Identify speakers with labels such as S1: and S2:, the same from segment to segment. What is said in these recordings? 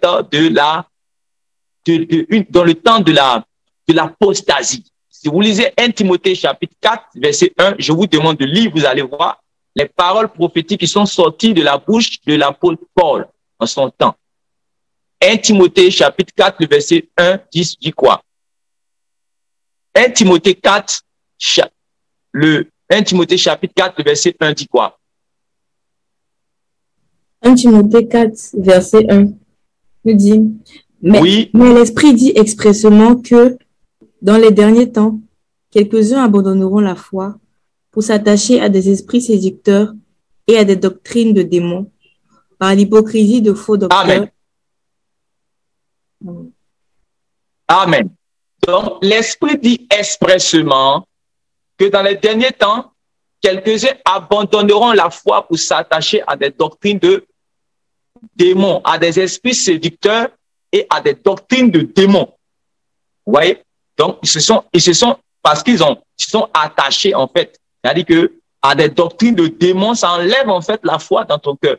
S1: dans le temps de l'apostasie. Si vous lisez 1 Timothée chapitre 4, verset 1, je vous demande de lire, vous allez voir les paroles prophétiques qui sont sorties de la bouche de l'apôtre Paul en son temps. 1 Timothée chapitre 4, le verset 1 dit quoi? 1 Timothée 4, 1 Timothée chapitre 4, le verset 1 dit quoi?
S2: 1 Timothée 4, verset 1 nous dit, mais l'Esprit dit expressément que dans les derniers temps, quelques-uns abandonneront la foi pour s'attacher à des esprits séducteurs et à des doctrines de démons, par l'hypocrisie de faux docteurs.
S1: Amen. Amen. Donc, l'Esprit dit expressément que dans les derniers temps, quelques-uns abandonneront la foi pour s'attacher à des doctrines de démons, à des esprits séducteurs et à des doctrines de démons. Vous voyez? Donc, ils se sont parce qu'ils se sont attachés, en fait. C'est-à-dire que à des doctrines de démons, ça enlève, en fait, la foi dans ton cœur.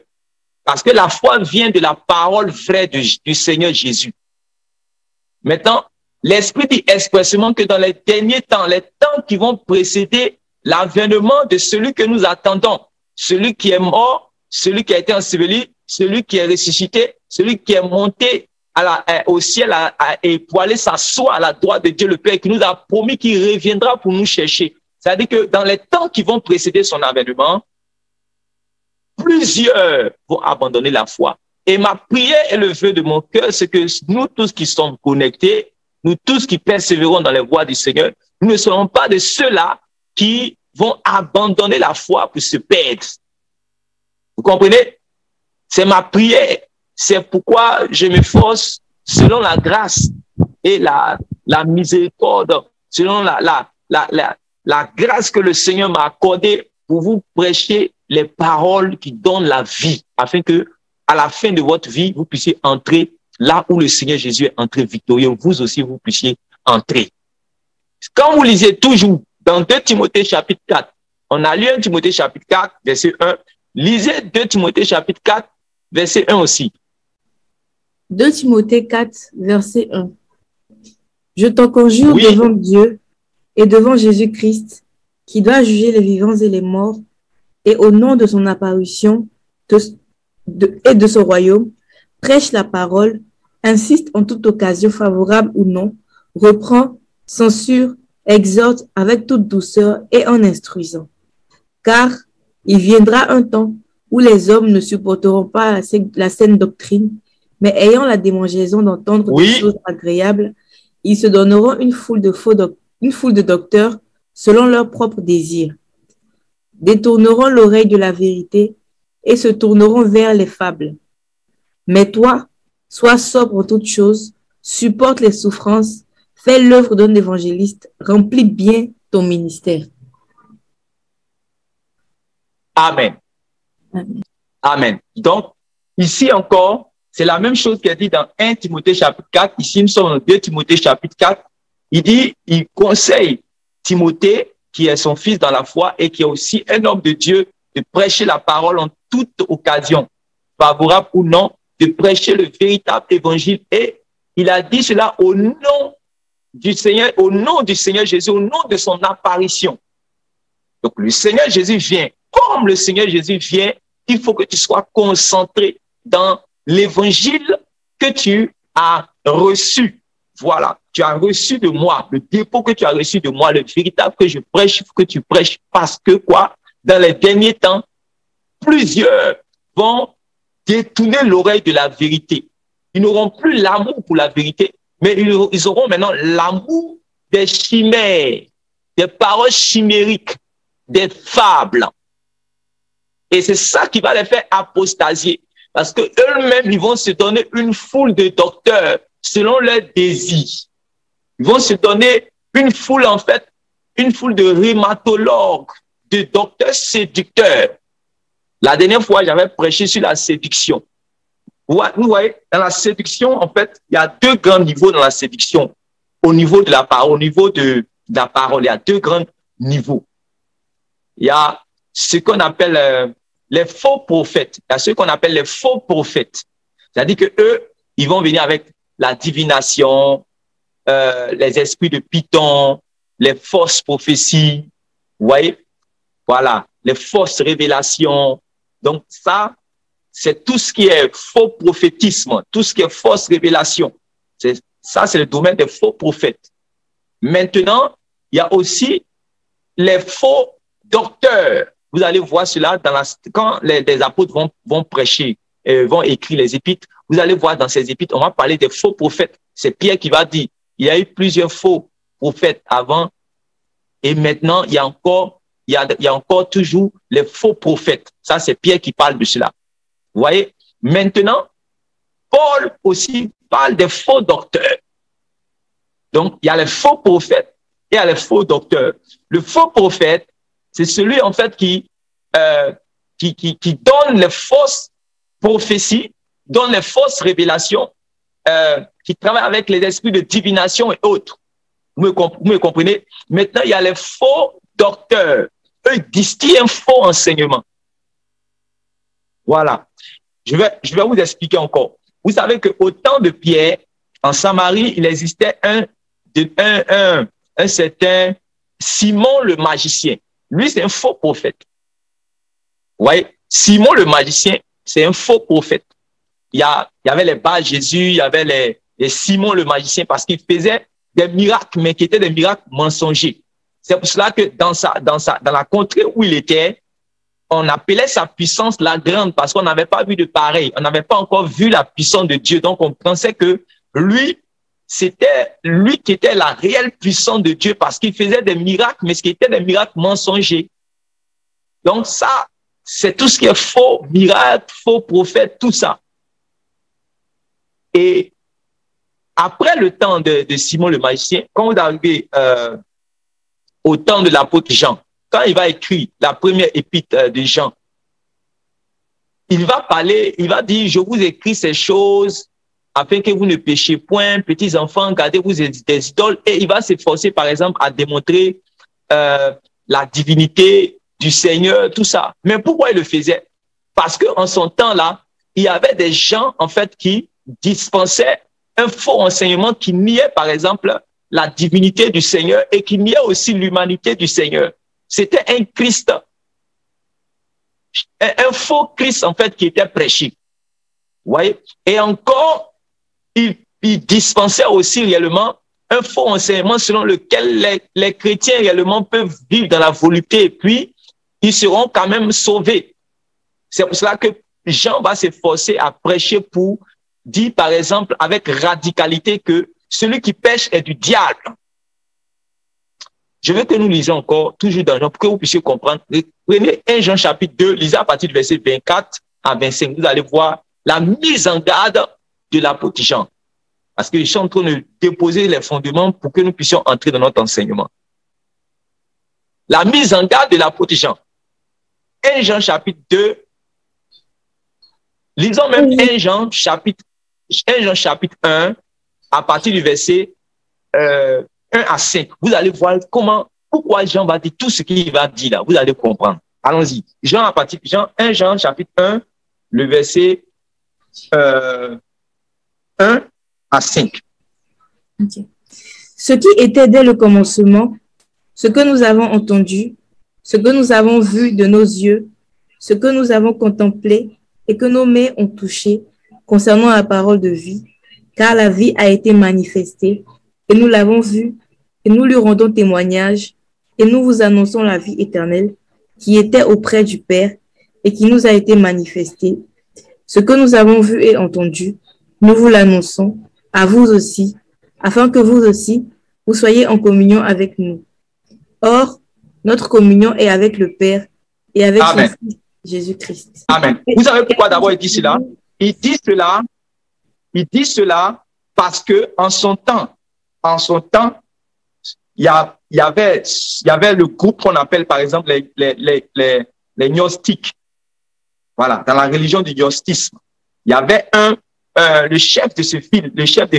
S1: Parce que la foi vient de la parole vraie du Seigneur Jésus. Maintenant, l'Esprit dit expressément que dans les derniers temps, les temps qui vont précéder l'avènement de celui que nous attendons, celui qui est mort, celui qui a été enseveli, celui qui est ressuscité, celui qui est monté au ciel et pour aller s'asseoir à la droite de Dieu le Père, qui nous a promis qu'il reviendra pour nous chercher. C'est-à-dire que dans les temps qui vont précéder son avènement, plusieurs vont abandonner la foi. Et ma prière et le vœu de mon cœur, c'est que nous tous qui sommes connectés, nous tous qui persévérons dans les voies du Seigneur, nous ne serons pas de ceux-là qui vont abandonner la foi pour se perdre. Vous comprenez? C'est ma prière. C'est pourquoi je m'efforce selon la grâce et la miséricorde, selon la grâce que le Seigneur m'a accordée pour vous prêcher les paroles qui donnent la vie, afin que à la fin de votre vie, vous puissiez entrer là où le Seigneur Jésus est entré victorieux, vous aussi vous puissiez entrer. Quand vous lisez toujours dans 2 Timothée chapitre 4, on a lu 1 Timothée chapitre 4, verset 1, lisez 2 Timothée chapitre 4, verset 1 aussi.
S2: 2 Timothée 4, verset 1. Je t'en conjure devant Dieu et devant Jésus-Christ, qui doit juger les vivants et les morts, et au nom de son apparition et de son royaume, prêche la parole, insiste en toute occasion favorable ou non, reprend, censure, exhorte avec toute douceur et en instruisant. Car il viendra un temps où les hommes ne supporteront pas la saine doctrine, mais ayant la démangeaison d'entendre des choses agréables, ils se donneront une foule de docteurs selon leurs propres désirs, détourneront l'oreille de la vérité et se tourneront vers les fables. Mais toi, sois sobre en toutes choses, supporte les souffrances, fais l'œuvre d'un évangéliste, remplis bien ton ministère.
S1: Amen. Amen. Amen. Donc, ici encore, c'est la même chose qui est dit dans 1 Timothée chapitre 4. Ici, nous sommes dans 2 Timothée chapitre 4. Il conseille Timothée, qui est son fils dans la foi et qui est aussi un homme de Dieu, de prêcher la parole en toute occasion, favorable ou non, de prêcher le véritable évangile. Et il a dit cela au nom du Seigneur Jésus, au nom de son apparition. Donc, le Seigneur Jésus vient. Comme le Seigneur Jésus vient, il faut que tu sois concentré dans l'évangile que tu as reçu. Voilà, tu as reçu de moi, le dépôt que tu as reçu de moi, le véritable que je prêche, que tu prêches, parce que quoi? Dans les derniers temps, plusieurs vont détourner l'oreille de la vérité. Ils n'auront plus l'amour pour la vérité, mais ils auront maintenant l'amour des chimères, des paroles chimériques, des fables. Et c'est ça qui va les faire apostasier. Parce que eux-mêmes, ils vont se donner une foule de docteurs selon leurs désirs. Ils vont se donner une foule, en fait, une foule de rhumatologues, de docteurs séducteurs. La dernière fois, j'avais prêché sur la séduction. Vous voyez, dans la séduction, en fait, il y a deux grands niveaux dans la séduction. Au niveau de la parole, il y a deux grands niveaux. Il y a ce qu'on appelle les faux prophètes. Il y a ceux qu'on appelle les faux prophètes. C'est-à-dire que eux, ils vont venir avec la divination, les esprits de Python, les fausses prophéties, vous voyez? Voilà, les fausses révélations. Donc ça, c'est tout ce qui est faux prophétisme, tout ce qui est fausse révélation. Ça, c'est le domaine des faux prophètes. Maintenant, il y a aussi les faux docteurs. Vous allez voir cela quand les apôtres vont prêcher, vont écrire les épîtres. Vous allez voir dans ces épîtres, on va parler des faux prophètes. C'est Pierre qui va dire, il y a eu plusieurs faux prophètes avant et maintenant, il y a encore toujours les faux prophètes. Ça, c'est Pierre qui parle de cela. Vous voyez? Maintenant, Paul aussi parle des faux docteurs. Donc, il y a les faux prophètes et il y a les faux docteurs. Le faux prophète, c'est celui, en fait, qui donne les fausses prophéties, donne les fausses révélations, qui travaille avec les esprits de divination et autres. Vous me comprenez? Maintenant, il y a les faux docteurs. Eux, ils distillent un faux enseignement. Voilà. Je vais vous expliquer encore. Vous savez qu'au temps de Pierre, en Samarie, il existait un certain Simon le magicien. Lui, c'est un faux prophète. Vous voyez? Simon le magicien, c'est un faux prophète. Il y avait les Bar Jésus, il y avait les Simon le magicien, parce qu'il faisait des miracles, mais qui étaient des miracles mensongers. C'est pour cela que dans la contrée où il était, on appelait sa puissance la grande, parce qu'on n'avait pas vu de pareil. On n'avait pas encore vu la puissance de Dieu. Donc, on pensait que lui, c'était lui qui était la réelle puissance de Dieu, parce qu'il faisait des miracles, mais ce qui était des miracles mensongers. Donc, ça, c'est tout ce qui est faux miracle, faux prophète, tout ça. Et après le temps de Simon le magicien, quand vous arrivez au temps de l'apôtre Jean, quand il va écrire la première épître de Jean, il va parler, il va dire, je vous écris ces choses afin que vous ne péchiez point, petits enfants, gardez-vous des idoles. Et il va s'efforcer, par exemple, à démontrer la divinité du Seigneur, tout ça. Mais pourquoi il le faisait? Parce qu'en son temps-là, il y avait des gens, en fait, qui dispensaient un faux enseignement qui niait, par exemple, la divinité du Seigneur et qui niait aussi l'humanité du Seigneur. C'était un Christ, un faux Christ, en fait, qui était prêché. Vous voyez? Et encore, il dispensait aussi réellement un faux enseignement selon lequel les chrétiens réellement peuvent vivre dans la volupté et puis ils seront quand même sauvés. C'est pour cela que Jean va s'efforcer à prêcher pour dire, par exemple, avec radicalité que celui qui pêche est du diable. Je veux que nous lisions encore, toujours dans Jean, pour que vous puissiez comprendre. Prenez 1 Jean chapitre 2, lisez à partir du verset 24 à 25. Vous allez voir la mise en garde de l'apôtre Jean. Parce qu'ils sont en train de déposer les fondements pour que nous puissions entrer dans notre enseignement. La mise en garde de l'apôtre Jean. 1 Jean chapitre 2. Lisons même 1 Jean chapitre 1 à partir du verset 1 à 5. Vous allez voir pourquoi Jean va dire tout ce qu'il va dire là. Vous allez comprendre. Allons-y. 1 Jean chapitre 1, le verset 1 à 5.
S2: Okay. Ce qui était dès le commencement, ce que nous avons entendu, ce que nous avons vu de nos yeux, ce que nous avons contemplé et que nos mains ont touché concernant la parole de vie, car la vie a été manifestée et nous l'avons vue et nous lui rendons témoignage et nous vous annonçons la vie éternelle qui était auprès du Père et qui nous a été manifestée. Ce que nous avons vu et entendu, nous vous l'annonçons à vous aussi, afin que vous aussi, vous soyez en communion avec nous. Or, notre communion est avec le Père et avec son Fils Jésus-Christ.
S1: Amen. Vous savez pourquoi d'abord il dit cela? Il dit cela parce que en son temps, il y avait le groupe qu'on appelle par exemple les gnostiques. Voilà, dans la religion du gnostisme. Il y avait le chef des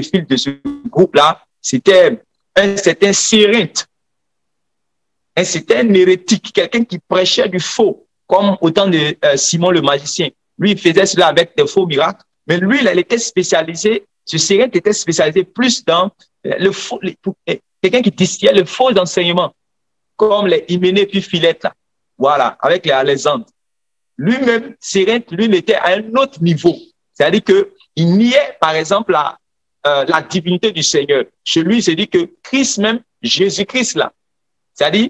S1: fils de ce groupe-là, c'était un certain Cyrinthe. C'était un hérétique, quelqu'un qui prêchait du faux, comme au temps de Simon le magicien. Lui, il faisait cela avec des faux miracles, mais lui, il était spécialisé ce Cérinthe était spécialisé plus dans le faux, quelqu'un qui distillait le faux enseignement, comme les Hyménée puis Philette, là. Voilà, avec les Alexandres. Lui-même, Cérinthe, lui, il était à un autre niveau. C'est-à-dire qu'il niait, par exemple, la divinité du Seigneur. Chez lui, il s'est dit que Christ même, Jésus-Christ, là, c'est-à-dire,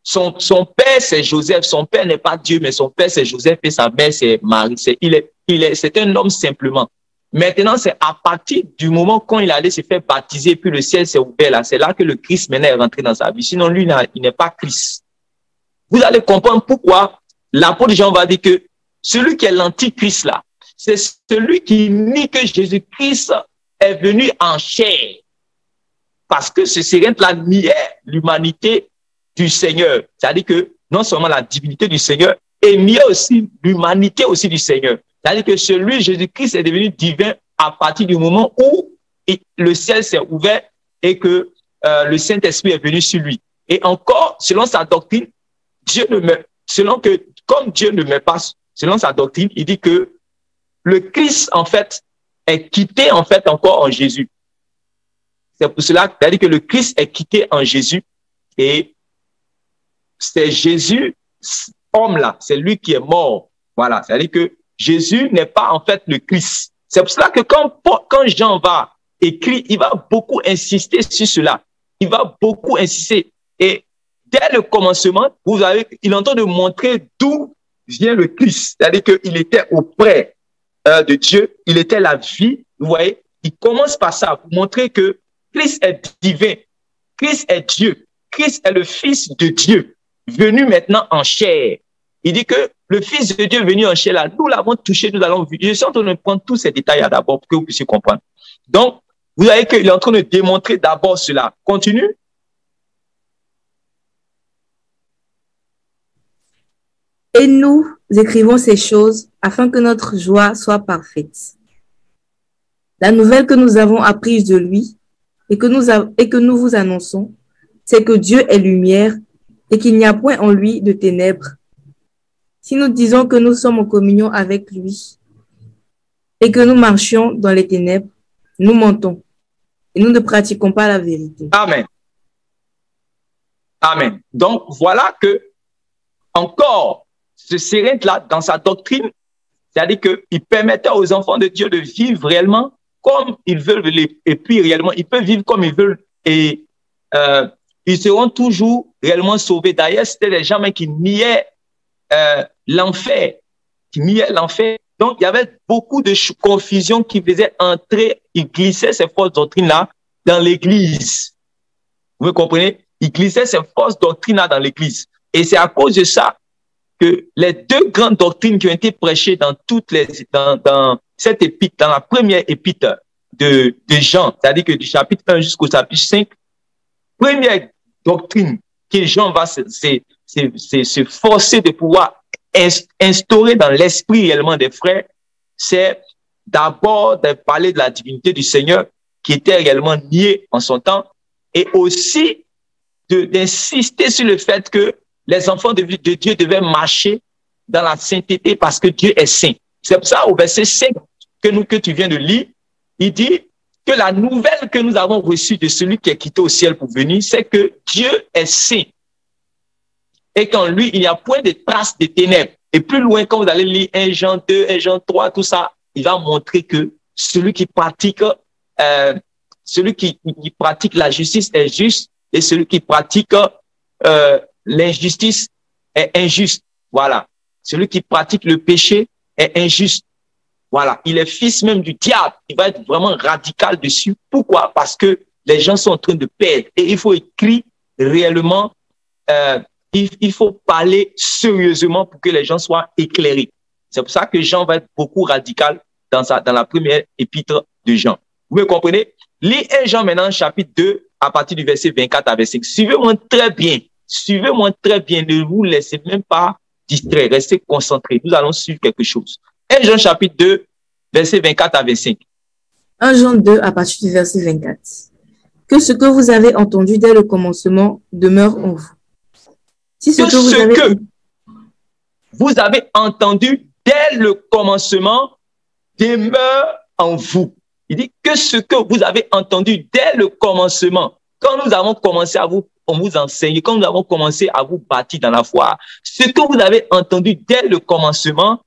S1: son père, c'est Joseph. Son père n'est pas Dieu, mais son père, c'est Joseph et sa mère, c'est Marie. C'est un homme simplement. Maintenant, c'est à partir du moment quand il allait se faire baptiser, puis le ciel s'est ouvert là, c'est là que le Christ maintenant est rentré dans sa vie. Sinon, lui, il n'est pas Christ. Vous allez comprendre pourquoi l'apôtre Jean va dire que celui qui est l'antichrist là, c'est celui qui nie que Jésus-Christ est venu en chair. Parce que ce Cérinthe-là niait l'humanité du Seigneur. C'est-à-dire que non seulement la divinité du Seigneur, et niait aussi l'humanité aussi du Seigneur. C'est-à-dire que celui, Jésus-Christ, est devenu divin à partir du moment où le ciel s'est ouvert et que le Saint-Esprit est venu sur lui. Et encore, selon sa doctrine, comme Dieu ne met pas, selon sa doctrine, il dit que le Christ, en fait, est quitté, en fait, encore en Jésus. C'est pour cela, c'est-à-dire que le Christ est quitté en Jésus et c'est Jésus, homme-là, c'est lui qui est mort. Voilà, c'est-à-dire que Jésus n'est pas, en fait, le Christ. C'est pour cela que quand Jean va écrire, il va beaucoup insister sur cela. Il va beaucoup insister. Et dès le commencement, il est en train de montrer d'où vient le Christ. C'est-à-dire qu'il était auprès de Dieu, il était la vie. Vous voyez, il commence par ça, pour montrer que Christ est divin, Christ est Dieu, Christ est le Fils de Dieu, venu maintenant en chair. Il dit que le Fils de Dieu venu en chair, là, nous l'avons touché, nous allons vu. Je suis en train de prendre tous ces détails là d'abord pour que vous puissiez comprendre. Donc, vous voyez qu'il est en train de démontrer d'abord cela. Continue.
S2: Et nous écrivons ces choses afin que notre joie soit parfaite. La nouvelle que nous avons apprise de lui et que nous vous annonçons, c'est que Dieu est lumière et qu'il n'y a point en lui de ténèbres. Si nous disons que nous sommes en communion avec lui et que nous marchions dans les ténèbres, nous mentons et nous ne pratiquons pas la vérité.
S1: Amen. Amen. Donc, voilà que encore, ce Cérinthe-là, dans sa doctrine, c'est-à-dire qu'il permettait aux enfants de Dieu de vivre réellement comme ils veulent, et puis réellement, ils peuvent vivre comme ils veulent, et ils seront toujours réellement sauvés. D'ailleurs, c'était des gens qui niaient l'enfer, Donc, il y avait beaucoup de confusion qui faisait entrer, ils glissaient ces fausses doctrines-là dans l'Église. Vous me comprenez? Ils glissaient ces fausses doctrines-là dans l'Église. Et c'est à cause de ça que les deux grandes doctrines qui ont été prêchées dans dans cette épître, dans la première épître de Jean, c'est-à-dire que du chapitre 1 jusqu'au chapitre 5, première doctrine que Jean va se forcer de pouvoir instaurer dans l'esprit réellement des frères, c'est d'abord de parler de la divinité du Seigneur qui était réellement niée en son temps, et aussi d'insister sur le fait que les enfants de Dieu devaient marcher dans la sainteté parce que Dieu est saint. C'est pour ça, au verset 5 que tu viens de lire, il dit que la nouvelle que nous avons reçue de celui qui est quitté au ciel pour venir, c'est que Dieu est saint. Et qu'en lui, il n'y a point de traces de ténèbres. Et plus loin, quand vous allez lire 1 Jean 2, 1 Jean 3, tout ça, il va montrer que celui qui pratique la justice est juste, et celui qui pratique l'injustice est injuste. Voilà. Celui qui pratique le péché est injuste. Voilà. Il est fils même du diable. Il va être vraiment radical dessus. Pourquoi? Parce que les gens sont en train de perdre. Et il faut écrire réellement, il faut parler sérieusement pour que les gens soient éclairés. C'est pour ça que Jean va être beaucoup radical dans la première épître de Jean. Vous me comprenez? Lis 1 Jean maintenant, chapitre 2, à partir du verset 24 à 25. Suivez-moi très bien. Suivez-moi très bien. Ne vous laissez même pas distraire. Restez concentrés. Nous allons suivre quelque chose. 1 Jean chapitre 2, verset 24 à 25.
S2: 1 Jean 2, à partir du verset 24. Que ce que vous avez entendu dès le commencement demeure en vous. Si ce que vous avez entendu
S1: dès le commencement demeure en vous. Il dit que ce que vous avez entendu dès le commencement, quand nous avons commencé à vous enseigner, quand nous avons commencé à vous bâtir dans la foi, ce que vous avez entendu dès le commencement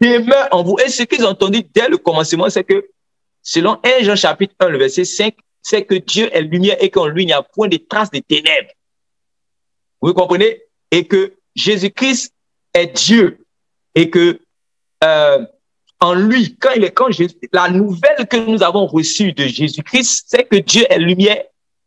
S1: demeure en vous. Et ce qu'ils ont entendu dès le commencement, c'est que, selon 1 Jean chapitre 1, le verset 5, c'est que Dieu est lumière et qu'en lui, il n'y a point de traces de ténèbres. Vous comprenez? Et que Jésus-Christ est Dieu. Et que en lui, la nouvelle que nous avons reçue de Jésus-Christ, c'est que Dieu est lumière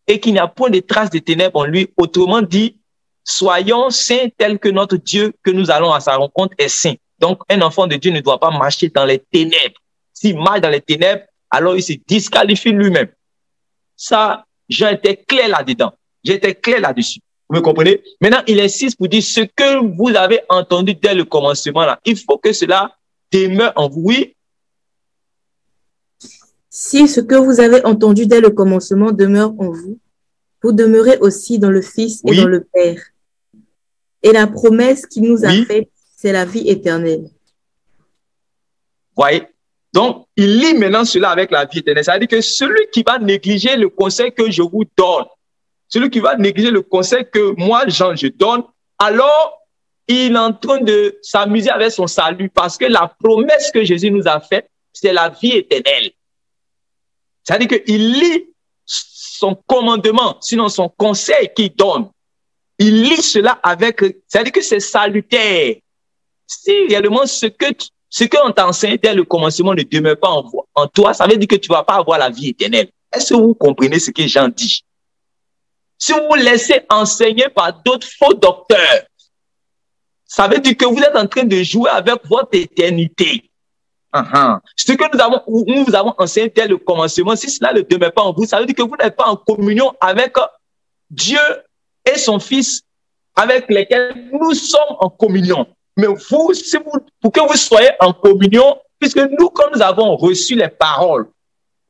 S1: et qu'il n'y a point de traces de ténèbres en lui. Autrement dit, soyons saints tels que notre Dieu que nous allons à sa rencontre est saint. Donc, un enfant de Dieu ne doit pas marcher dans les ténèbres. S'il marche dans les ténèbres, alors il se disqualifie lui-même. Ça, j'ai été clair là-dedans. J'étais clair là-dessus. Vous me comprenez? Maintenant, il insiste pour dire ce que vous avez entendu dès le commencement là. Il faut que cela demeure en vous. Oui.
S2: Si ce que vous avez entendu dès le commencement demeure en vous, vous demeurez aussi dans le Fils et dans le Père. Et la promesse qu'il nous a faite, c'est la vie éternelle.
S1: Voyez? Donc, il lit maintenant cela avec la vie éternelle. C'est-à-dire que celui qui va négliger le conseil que je vous donne, celui qui va négliger le conseil que moi, Jean, je donne, alors il est en train de s'amuser avec son salut parce que la promesse que Jésus nous a faite, c'est la vie éternelle. C'est-à-dire qu'il lit son commandement, sinon son conseil qu'il donne. Il lit cela avec, c'est-à-dire que c'est salutaire. Si réellement ce qu'on t'enseigne dès le commencement ne demeure pas en toi, ça veut dire que tu ne vas pas avoir la vie éternelle. Est-ce que vous comprenez ce que Jean dit? Si vous vous laissez enseigner par d'autres faux docteurs, ça veut dire que vous êtes en train de jouer avec votre éternité. Ce que nous vous avons enseigné dès le commencement, si cela ne demeure pas en vous, ça veut dire que vous n'êtes pas en communion avec Dieu et son Fils, avec lesquels nous sommes en communion. Mais vous, pour que vous soyez en communion, puisque nous, quand nous avons reçu les paroles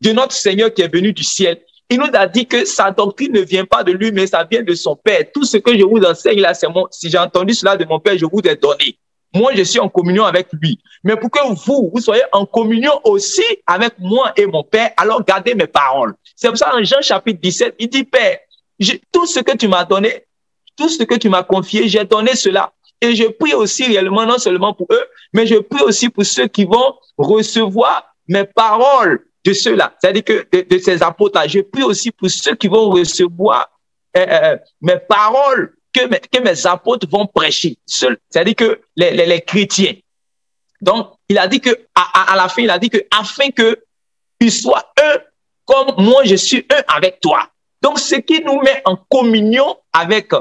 S1: de notre Seigneur qui est venu du ciel, il nous a dit que sa doctrine ne vient pas de lui, mais ça vient de son Père. Tout ce que je vous enseigne là, c'est si j'ai entendu cela de mon Père, je vous ai donné. Moi, je suis en communion avec lui. Mais pour que vous soyez en communion aussi avec moi et mon Père, alors gardez mes paroles. C'est pour ça, en Jean chapitre 17, il dit, Père, tout ce que tu m'as donné, tout ce que tu m'as confié, j'ai donné cela. Et je prie aussi réellement, non seulement pour eux, mais je prie aussi pour ceux qui vont recevoir mes paroles de ceux-là. C'est-à-dire que de ces apôtres-là, je prie aussi pour ceux qui vont recevoir mes paroles que mes apôtres vont prêcher. C'est-à-dire que les chrétiens. Donc, il a dit que à la fin, il a dit que afin que tu sois un comme moi, je suis un avec toi. Donc, ce qui nous met en communion avec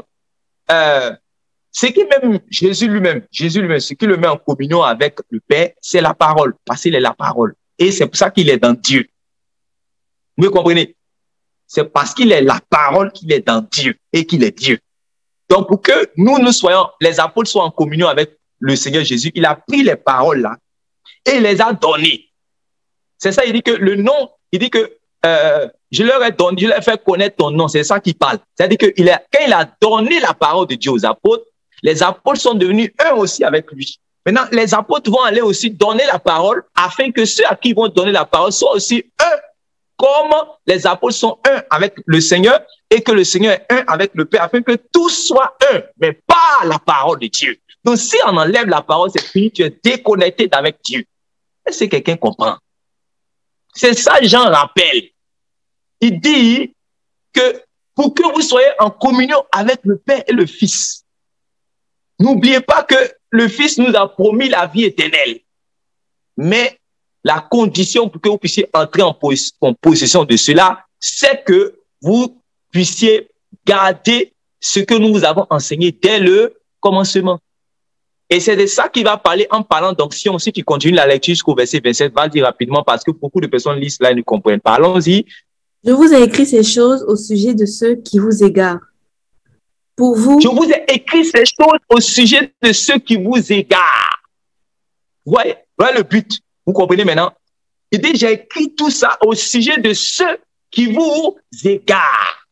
S1: ce qui même Jésus lui-même, ce qui le met en communion avec le Père, c'est la parole, parce qu'il est la parole. Et c'est pour ça qu'il est dans Dieu. Vous comprenez? C'est parce qu'il est la parole qu'il est dans Dieu et qu'il est Dieu. Donc, pour que nous soyons, les apôtres soient en communion avec le Seigneur Jésus, il a pris les paroles là et il les a données. C'est ça, il dit que le nom, il dit que je leur ai donné, je leur ai fait connaître ton nom. C'est ça qu'il parle. C'est-à-dire que quand il a donné la parole de Dieu aux apôtres, les apôtres sont devenus un aussi avec lui. Maintenant, les apôtres vont aller aussi donner la parole afin que ceux à qui ils vont donner la parole soient aussi un, comme les apôtres sont un avec le Seigneur et que le Seigneur est un avec le Père, afin que tous soient un, mais pas la parole de Dieu. Donc, si on enlève la parole, c'est fini, tu es déconnecté d'avec Dieu. Est-ce que quelqu'un comprend? C'est ça, Jean rappelle. Il dit que pour que vous soyez en communion avec le Père et le Fils, n'oubliez pas que le Fils nous a promis la vie éternelle. Mais la condition pour que vous puissiez entrer en possession de cela, c'est que vous puissiez garder ce que nous vous avons enseigné dès le commencement. Et c'est de ça qu'il va parler en parlant d'onction. Si tu continues la lecture jusqu'au verset 27, va le dire rapidement parce que beaucoup de personnes lisent là et ne comprennent pas. Allons-y.
S2: Je vous ai écrit ces choses au sujet de ceux qui vous égarent. Pour vous,
S1: je vous ai écrit ces choses au sujet de ceux qui vous égarent. Voyez le but. Vous comprenez maintenant? Il dit, j'ai écrit tout ça au sujet de ceux qui vous égarent.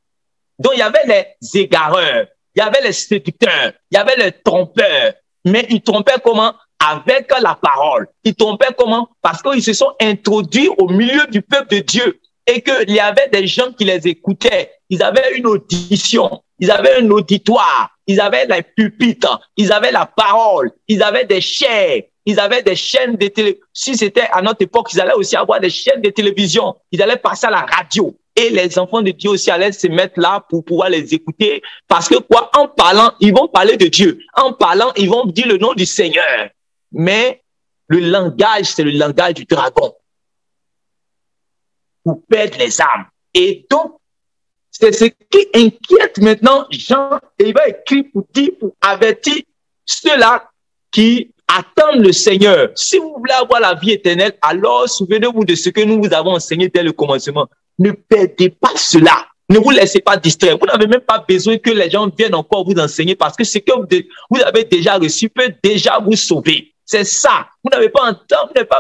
S1: Donc, il y avait les égareurs, il y avait les séducteurs, il y avait les trompeurs. Mais ils trompaient comment? avec la parole. Ils tombaient comment? Parce qu'ils se sont introduits au milieu du peuple de Dieu et qu'il y avait des gens qui les écoutaient. Ils avaient une audition, ils avaient un auditoire, ils avaient les pupitres, ils avaient la parole, ils avaient des chaires, ils avaient des chaînes de télé. Si c'était à notre époque, ils allaient aussi avoir des chaînes de télévision, ils allaient passer à la radio. Et les enfants de Dieu aussi allaient se mettre là pour pouvoir les écouter. Parce que quoi? En parlant, ils vont parler de Dieu. En parlant, ils vont dire le nom du Seigneur. Mais le langage, c'est le langage du dragon. Pour perdre les âmes. Et donc, c'est ce qui inquiète maintenant Jean. Et il va écrire pour dire, pour avertir ceux-là qui attendent le Seigneur. Si vous voulez avoir la vie éternelle, alors souvenez-vous de ce que nous vous avons enseigné dès le commencement. Ne perdez pas cela. Ne vous laissez pas distraire. Vous n'avez même pas besoin que les gens viennent encore vous enseigner parce que ce que vous avez déjà reçu peut déjà vous sauver. C'est ça. Vous n'avez pas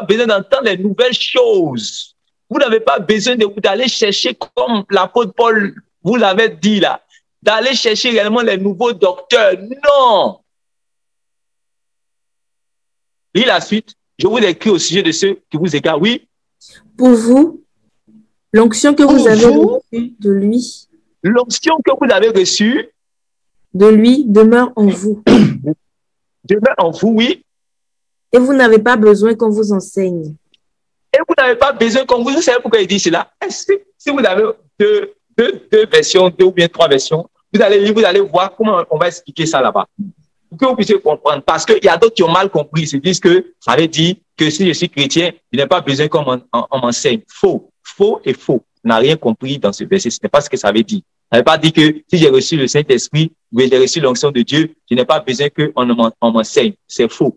S1: besoin d'entendre les nouvelles choses. Vous n'avez pas besoin d'aller chercher, comme l'apôtre Paul vous l'avait dit là, d'aller chercher réellement les nouveaux docteurs. Non. Lis la suite. Je vous écris au sujet de ceux qui vous égarent. Oui.
S2: Pour vous, l'onction que vous avez reçue de lui.
S1: L'onction que vous avez reçue
S2: de lui demeure en vous.
S1: Demeure en vous, oui.
S2: Et vous n'avez pas besoin qu'on vous enseigne.
S1: Et vous n'avez pas besoin qu'on vous savez pourquoi il dit cela. Si vous avez deux versions, 2 ou bien 3 versions, vous allez lire, vous allez voir comment on va expliquer ça là-bas. Pour que vous puissiez comprendre. Parce qu'il y a d'autres qui ont mal compris. Ils se disent que ça veut dire que si je suis chrétien, je n'ai pas besoin qu'on m'enseigne. Faux. Faux et faux. On n'a rien compris dans ce verset. Ce n'est pas ce que ça veut dire. Ça ne veut pas dire que si j'ai reçu le Saint-Esprit ou j'ai reçu l'onction de Dieu, je n'ai pas besoin qu'on m'enseigne. C'est faux.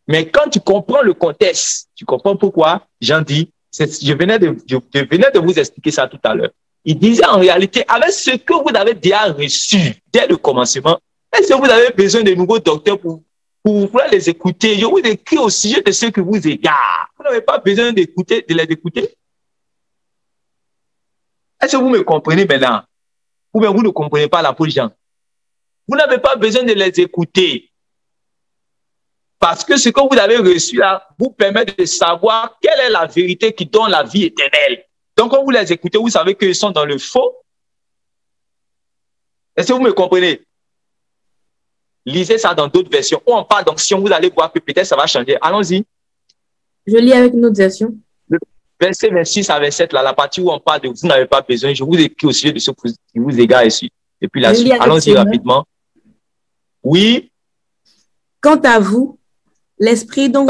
S1: Mais quand tu comprends le contexte, tu comprends pourquoi Jean dit, je venais de vous expliquer ça tout à l'heure. Il disait en réalité, avec ce que vous avez déjà reçu dès le commencement, est-ce que vous avez besoin de nouveaux docteurs pour pouvoir les écouter? Je vous écris au sujet de ceux qui vous égarent. Vous n'avez pas besoin de les écouter. Est-ce que vous me comprenez maintenant? Ou bien vous ne comprenez pas l'apôtre Jean? Vous n'avez pas besoin de les écouter. Parce que ce que vous avez reçu là vous permet de savoir quelle est la vérité qui donne la vie éternelle. Donc, quand vous les écoutez, vous savez qu'ils sont dans le faux. Est-ce que vous me comprenez? Lisez ça dans d'autres versions. Où on parle d'onction, vous allez voir que peut-être ça va changer. Allons-y.
S2: Je lis avec une autre version.
S1: Verset 26 à 27, là, la partie où on parle de vous n'avez pas besoin. Je vous écris au sujet de ceux qui vous égarent ici. Et puis la suite. Allons-y rapidement. Oui.
S2: Quant à vous, l'esprit dont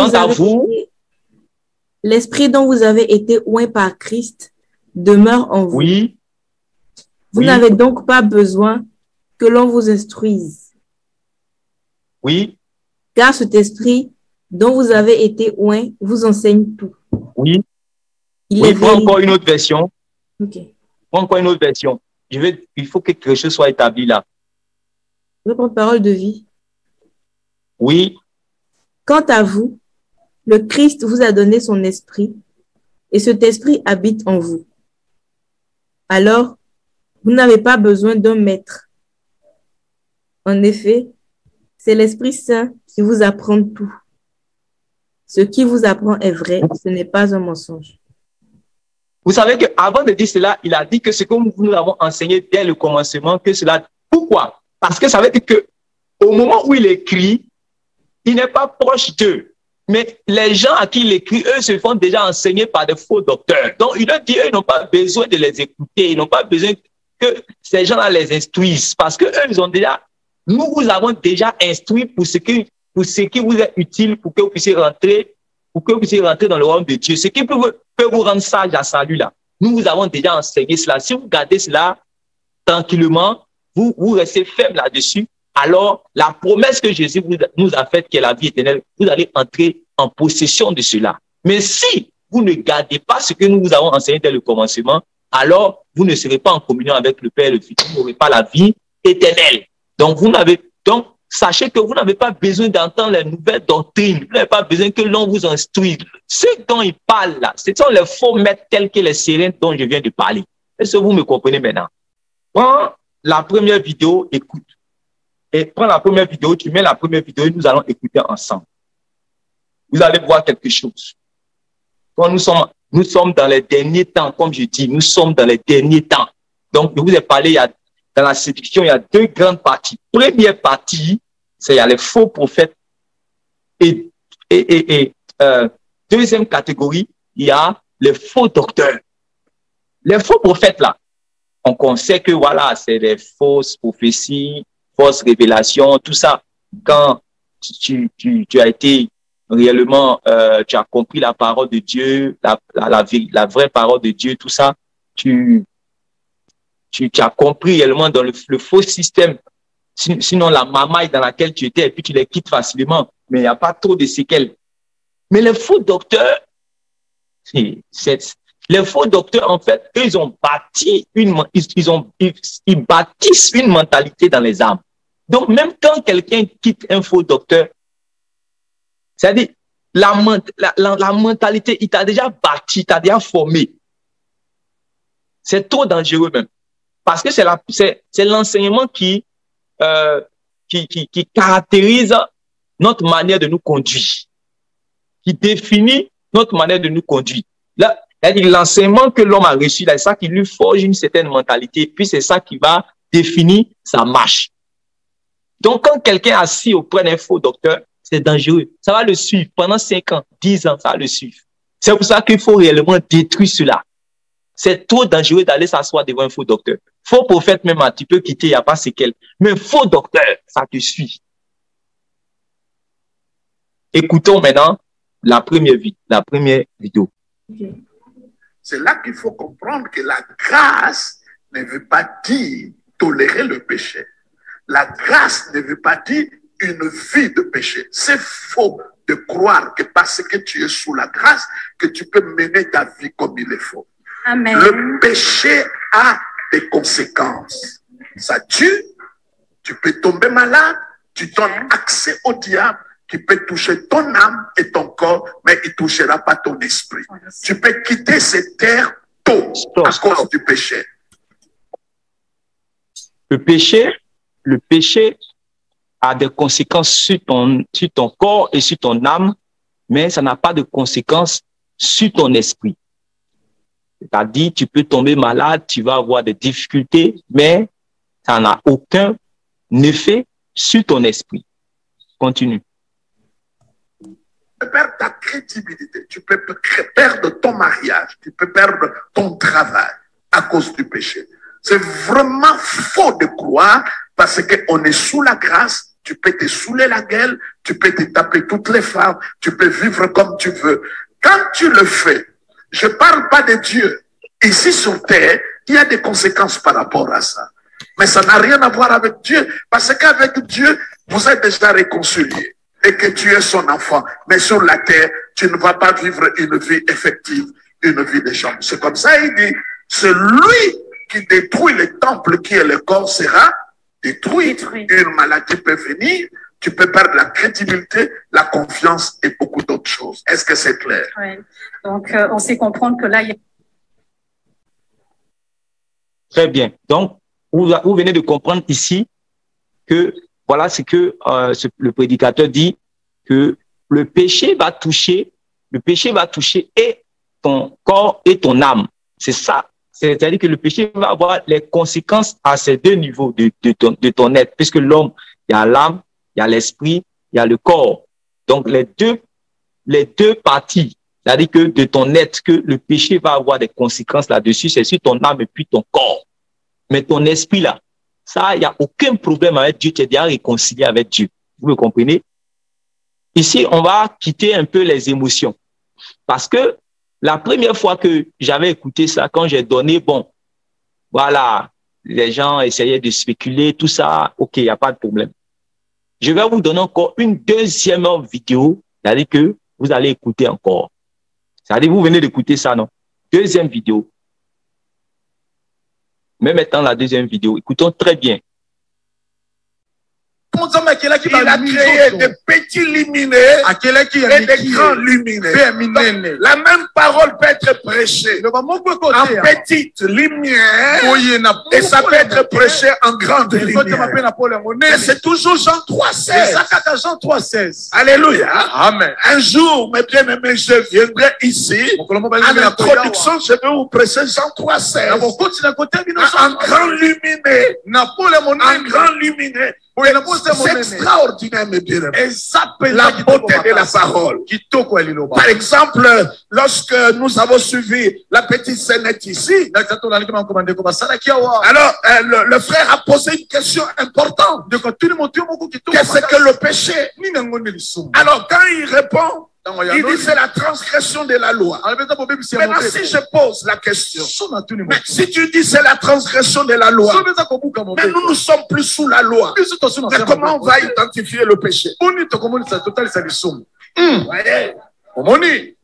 S2: vous avez été oint par Christ demeure en vous.
S1: Oui.
S2: Vous n'avez donc pas besoin que l'on vous instruise.
S1: Oui.
S2: Car cet esprit dont vous avez été oint vous enseigne tout.
S1: Oui. Prends encore une autre version.
S2: Ok.
S1: Prends encore une autre version. Il faut que quelque chose soit établi là.
S2: Je vais prendre parole de vie.
S1: Oui.
S2: Quant à vous, le Christ vous a donné son esprit et cet esprit habite en vous. Alors, vous n'avez pas besoin d'un maître. En effet, c'est l'Esprit Saint qui vous apprend tout. Ce qui vous apprend est vrai, ce n'est pas un mensonge.
S1: Vous savez qu'avant de dire cela, il a dit que ce que nous avons enseigné dès le commencement, que cela... Pourquoi? Parce que ça veut dire qu'au moment où il écrit, il n'est pas proche d'eux. Mais les gens à qui il écrit, eux, se font déjà enseigner par des faux docteurs. Donc, il leur dit, eux, ils n'ont pas besoin de les écouter. Ils n'ont pas besoin que ces gens-là les instruisent. Parce que eux, ils ont déjà... Nous vous avons déjà instruit pour ce qui vous est utile pour que vous puissiez rentrer dans le royaume de Dieu. Ce qui peut vous rendre sage à salut là. Nous vous avons déjà enseigné cela. Si vous gardez cela tranquillement, vous restez ferme là-dessus, alors la promesse que Jésus nous a faite, qui est la vie éternelle, vous allez entrer en possession de cela. Mais si vous ne gardez pas ce que nous vous avons enseigné dès le commencement, alors vous ne serez pas en communion avec le Père et le Fils. Vous n'aurez pas la vie éternelle. Donc, sachez que vous n'avez pas besoin d'entendre les nouvelles doctrines. Vous n'avez pas besoin que l'on vous instruise. Ce dont il parle là, ce sont les faux maîtres tels que les sirènes dont je viens de parler. Est-ce que vous me comprenez maintenant? Prends la première vidéo, écoute. Et prends la première vidéo, tu mets la première vidéo et nous allons écouter ensemble. vous allez voir quelque chose. Quand nous sommes dans les derniers temps, comme je dis, nous sommes dans les derniers temps. Donc, je vous ai parlé, dans la séduction, il y a deux grandes parties. Première partie, c'est il y a les faux prophètes. Et deuxième catégorie, il y a les faux docteurs. Les faux prophètes, là, on sait que voilà, c'est des fausses prophéties, fausses révélations, tout ça. Quand tu as été réellement, tu as compris la parole de Dieu, la vraie parole de Dieu, tout ça, tu as compris réellement dans le faux système. Sinon, la mamaille dans laquelle tu étais, et puis tu les quittes facilement, mais il n'y a pas trop de séquelles. Mais les faux docteurs, les faux docteurs, en fait, eux, ils ont bâti ils bâtissent une mentalité dans les âmes. Donc, même quand quelqu'un quitte un faux docteur, c'est-à-dire, la mentalité, il t'a déjà bâti, il t'a déjà formé. C'est trop dangereux même. Parce que c'est l'enseignement qui caractérise notre manière de nous conduire, qui définit notre manière de nous conduire. Là, c'est-à-dire l'enseignement que l'homme a reçu, c'est ça qui lui forge une certaine mentalité, puis c'est ça qui va définir sa marche. Donc, quand quelqu'un est assis auprès d'un faux docteur, c'est dangereux. Ça va le suivre pendant 5 ans, 10 ans, ça va le suivre. C'est pour ça qu'il faut réellement détruire cela. C'est trop dangereux d'aller s'asseoir devant un faux docteur. Faux prophète même, tu peux quitter, il n'y a pas séquelles. Mais faux docteur, ça te suit. Écoutons maintenant la première vidéo.
S3: C'est là qu'il faut comprendre que la grâce ne veut pas dire tolérer le péché. La grâce ne veut pas dire une vie de péché. C'est faux de croire que parce que tu es sous la grâce, que tu peux mener ta vie comme il est faut.
S4: Amen.
S3: Le péché a des conséquences. Ça tue, tu peux tomber malade, tu donnes accès au diable, qui peut toucher ton âme et ton corps, mais il ne touchera pas ton esprit. Tu peux quitter cette terre tôt à cause du péché.
S1: Le péché a des conséquences sur ton corps et sur ton âme, mais ça n'a pas de conséquences sur ton esprit. C'est-à-dire, tu peux tomber malade, tu vas avoir des difficultés, mais ça n'a aucun effet sur ton esprit. Continue.
S3: Tu peux perdre ta crédibilité, tu peux perdre ton mariage, tu peux perdre ton travail à cause du péché. C'est vraiment faux de croire parce qu'on est sous la grâce, tu peux te saouler la gueule, tu peux te taper toutes les femmes, tu peux vivre comme tu veux. Quand tu le fais, je ne parle pas de Dieu. Ici sur terre, il y a des conséquences par rapport à ça. Mais ça n'a rien à voir avec Dieu parce qu'avec Dieu, vous êtes déjà réconciliés. Et que tu es son enfant. Mais sur la terre, tu ne vas pas vivre une vie effective, une vie de chambre. C'est comme ça, il dit, celui qui détruit le temple qui est le corps sera détruit. Une maladie peut venir, tu peux perdre la crédibilité, la confiance et beaucoup d'autres choses. Est-ce que c'est clair?
S4: Oui. Donc, on sait comprendre que là, il y a...
S1: Très bien. Donc, vous venez de comprendre ici que voilà ce que le prédicateur dit, que le péché va toucher et ton corps et ton âme. C'est ça. C'est-à-dire que le péché va avoir les conséquences à ces deux niveaux de ton être, puisque l'homme, il y a l'âme, il y a l'esprit, il y a le corps. Donc, les deux parties, c'est-à-dire que de ton être, que le péché va avoir des conséquences là-dessus, c'est sur ton âme et puis ton corps. Mais ton esprit là, ça, il n'y a aucun problème avec Dieu. Tu es déjà réconcilié avec Dieu. Vous me comprenez? Ici, on va quitter un peu les émotions. Parce que la première fois que j'avais écouté ça, quand j'ai donné, bon, voilà, les gens essayaient de spéculer, tout ça, ok, il n'y a pas de problème. Je vais vous donner encore une deuxième vidéo, c'est-à-dire que vous allez écouter encore. C'est-à-dire, vous venez d'écouter ça, non? Deuxième vidéo. Même étant la deuxième vidéo, écoutons très bien.
S3: Il a créé des petits lumineux et des grands lumineux. La même parole peut être prêchée en petite lumière et ça peut être prêché en grande lumière. Et c'est toujours Jean 3,16. Alléluia.
S5: Amen.
S3: Un jour, mes bien-aimés, je viendrai ici. En introduction, je vais vous prêcher Jean 3,16. En grand lumineux. En grand lumineux. C'est extraordinaire, mes bien-aimés. La beauté de la parole. Par exemple, lorsque nous avons suivi la petite scénette ici, alors le frère a posé une question importante. Qu'est-ce que le péché? Alors quand il répond, il dit c'est la transgression de la loi. Maintenant, si je pose la question, mais si tu dis c'est la transgression de la loi, mais nous ne sommes plus sous la loi. Mais comment on va identifier le péché? Voyez? Voyez?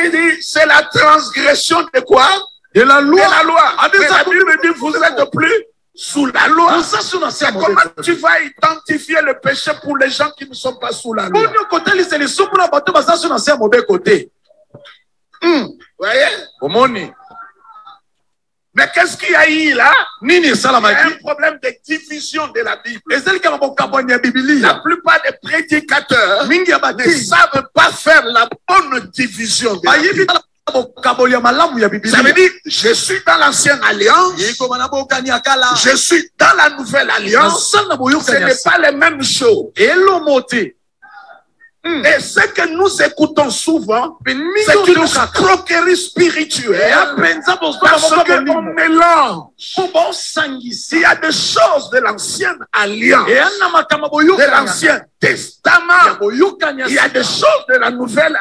S3: Il dit c'est la transgression de quoi? De la loi. Mais la Bible dit vous n'êtes plus sous la loi. Comment tu vas identifier le péché pour les gens qui ne sont pas sous la loi? Voyez? Mais qu'est-ce qu'il y a eu là? Il y a un problème de division de la Bible. La plupart des prédicateurs ne savent pas faire la bonne division de la Bible. Ça veut dire, je suis dans l'ancienne alliance, je suis dans la nouvelle alliance, ce n'est pas les mêmes choses. Et ce que nous écoutons souvent, c'est une escroquerie spirituelle parce qu'on mélange. Il y a des choses de l'ancienne alliance, de l'ancien testament. Il y a des choses de la nouvelle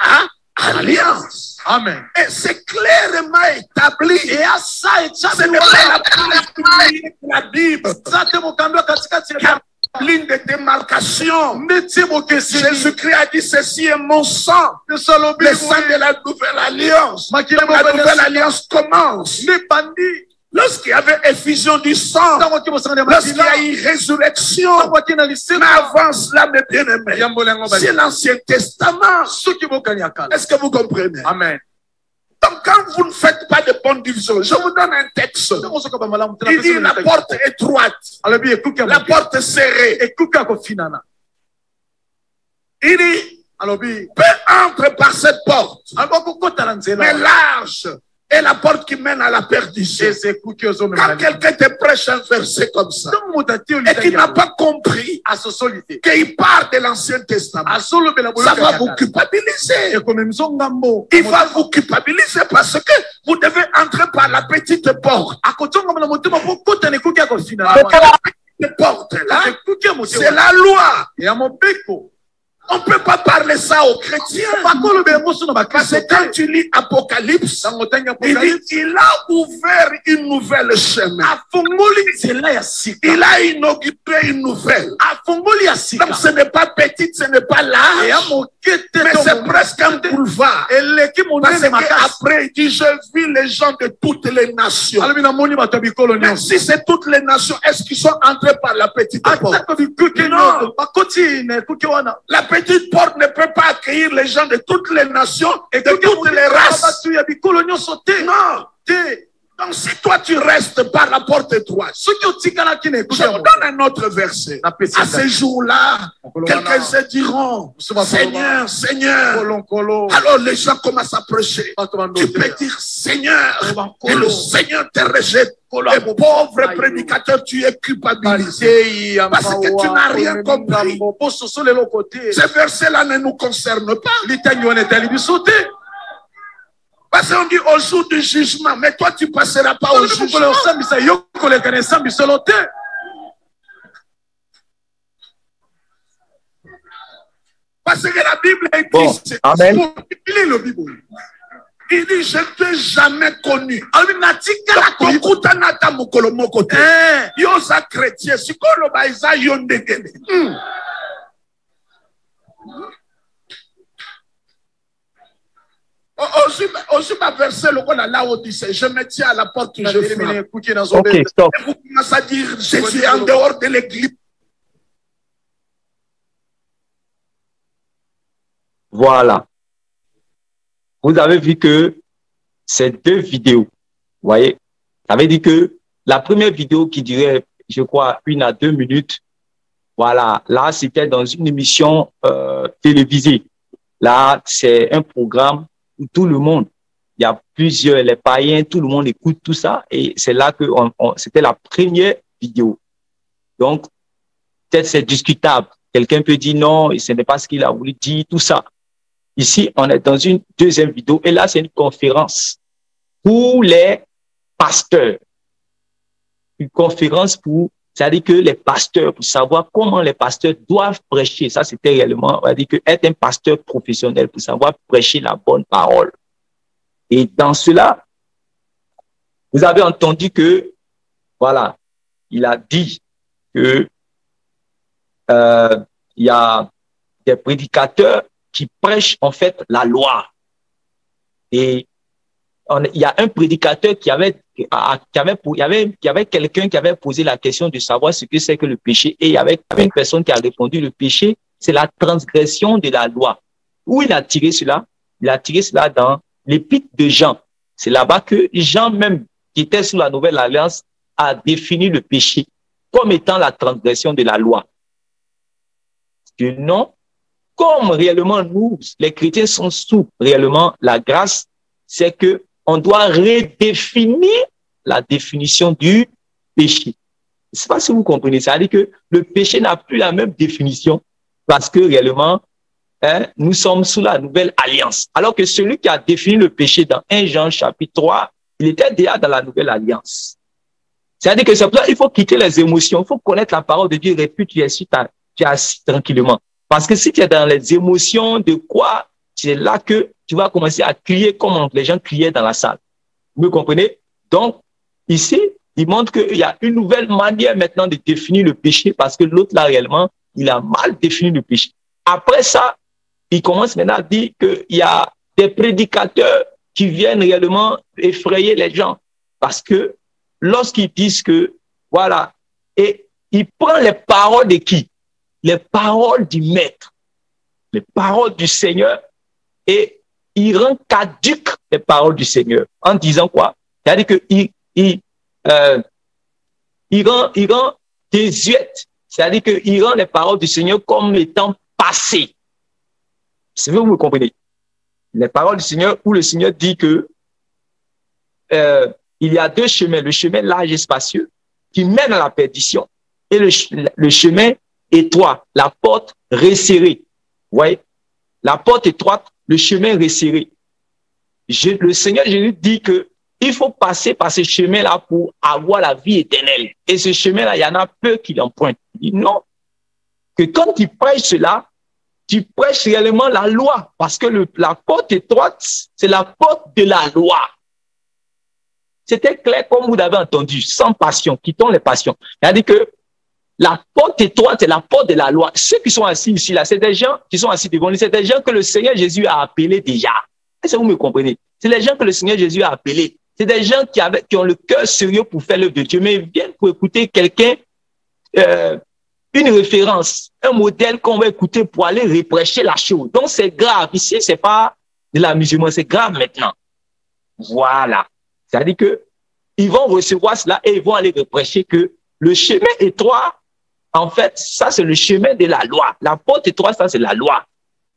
S3: alliance.
S5: Amen.
S3: Et c'est clairement établi. Et à ça, ce n'est pas la Bible. Ligne de démarcation. Jésus-Christ a dit ceci est mon sang, le sang de la nouvelle alliance. La nouvelle alliance commence. Lorsqu'il y avait effusion du sang, lorsqu'il y a eu résurrection, mais avant cela, mes bien-aimés, c'est l'Ancien Testament. Est-ce que vous comprenez?
S5: Amen.
S3: Donc, quand vous ne faites pas de bonne division, je vous donne un texte. Il dit la porte étroite, la porte serrée. Il dit, peu entre par cette porte, mais large est la porte qui mène à la perdition. Quand quelqu'un te prêche un verset comme ça, et qu'il n'a pas compris qu'il part de l'Ancien Testament, ça va vous culpabiliser. Il va vous culpabiliser parce que vous devez entrer par la petite porte. La petite porte là, c'est la loi. On ne peut pas parler ça aux chrétiens. Parce que quand tu lis Apocalypse, il a ouvert une nouvelle chemin. Il a inauguré une nouvelle. Donc ce n'est pas petit, ce n'est pas large, mais c'est presque un boulevard. Parce qu'après, il dit, je vis les gens de toutes les nations. Mais si c'est toutes les nations, est-ce qu'ils sont entrés par la petite porte? Non. La petite porte ne peut pas accueillir les gens de toutes les nations et de toutes les races. Non. Donc si toi tu restes par la porte étroite, je vous donne un autre verset. À ce jour-là, quelqu'un se diront, Seigneur, Seigneur. Alors les gens commencent à prêcher. Tu peux dire Seigneur, et le Seigneur te rejette. Et pauvre prédicateur, tu es culpabilisé parce que tu n'as rien compris. Ce verset-là ne nous concerne pas. Parce qu'on dit au jour du jugement, mais toi tu ne passeras pas au jugement. Parce que la Bible dit,
S1: bon, amen.
S3: Il dit, je ne t'ai jamais connu. aussi ma verset, le qu'on a là où dit, je me tiens à la porte, je frappe.
S1: Ok, stop.
S3: Et vous commencez à dire, Jésus est en dehors de l'église.
S1: Voilà. Vous avez vu que ces deux vidéos, vous voyez, ça veut dire que la première vidéo qui durait, je crois, 1 à 2 minutes, voilà, là, c'était dans une émission télévisée. Là, c'est un programme où tout le monde, il y a plusieurs, les païens, tout le monde écoute tout ça. Et c'est là que c'était la première vidéo. Donc, peut-être c'est discutable. Quelqu'un peut dire non, et ce n'est pas ce qu'il a voulu dire, tout ça. Ici, on est dans une deuxième vidéo. Et là, c'est une conférence pour les pasteurs. Une conférence pour, c'est-à-dire que les pasteurs, pour savoir comment les pasteurs doivent prêcher. Ça, c'était réellement, on va dire que être un pasteur professionnel pour savoir prêcher la bonne parole. Et dans cela, vous avez entendu que, voilà, il a dit que il y a des prédicateurs qui prêchent en fait la loi. Et il y a un prédicateur qui avait quelqu'un qui avait posé la question de savoir ce que c'est que le péché. Et il y avait une personne qui a répondu, le péché, c'est la transgression de la loi. Où il a tiré cela? Il a tiré cela dans l'épître de Jean. C'est là-bas que Jean même, qui était sous la nouvelle alliance, a défini le péché comme étant la transgression de la loi. Que non, comme réellement nous, les chrétiens sont sous réellement la grâce, c'est que on doit redéfinir la définition du péché. Je ne sais pas si vous comprenez. C'est-à-dire que le péché n'a plus la même définition parce que réellement, nous sommes sous la nouvelle alliance. Alors que celui qui a défini le péché dans 1 Jean chapitre 3, il était déjà dans la nouvelle alliance. C'est-à-dire que c'est pour ça qu'il faut quitter les émotions, il faut connaître la parole de Dieu et puis tu es assis tranquillement. Parce que si tu es dans les émotions de quoi, c'est là que tu vas commencer à crier comme les gens criaient dans la salle. Vous me comprenez? Donc, ici, il montre qu'il y a une nouvelle manière maintenant de définir le péché parce que l'autre, là, réellement, il a mal défini le péché. Après ça, il commence maintenant à dire qu'il y a des prédicateurs qui viennent réellement effrayer les gens parce que lorsqu'ils disent que, voilà, et il prend les paroles de qui? Les paroles du Maître, les paroles du Seigneur, et il rend caduques les paroles du Seigneur en disant quoi? C'est-à-dire qu'il rend désuète, c'est-à-dire qu'il rend les paroles du Seigneur comme étant passées. Si vous me comprenez. Les paroles du Seigneur où le Seigneur dit que il y a deux chemins, le chemin large et spacieux qui mène à la perdition et le chemin étroit, la porte resserrée. Vous voyez? La porte étroite, le chemin resserré. Le Seigneur Jésus dit que il faut passer par ce chemin-là pour avoir la vie éternelle. Et ce chemin-là, il y en a peu qui l'empruntent. Il dit non. Que quand tu prêches cela, tu prêches réellement la loi. Parce que la porte étroite, c'est la porte de la loi. C'était clair comme vous l'avez entendu, sans passion, quittons les passions. C'est-à-dire que la porte étroite, c'est la porte de la loi. Ceux qui sont assis ici, là, c'est des gens qui sont assis devant nous, c'est des gens que le Seigneur Jésus a appelés déjà. Est-ce que vous me comprenez? C'est les gens que le Seigneur Jésus a appelés. C'est des gens qui ont le cœur sérieux pour faire l'œuvre de Dieu, mais ils viennent pour écouter quelqu'un, une référence, un modèle qu'on va écouter pour aller reprêcher la chose. Donc, c'est grave. Ici, c'est pas de la musulmane, c'est grave maintenant. Voilà. C'est-à-dire que ils vont recevoir cela et ils vont aller reprêcher que le chemin étroit, en fait, ça, c'est le chemin de la loi. La porte étroite, ça, c'est la loi.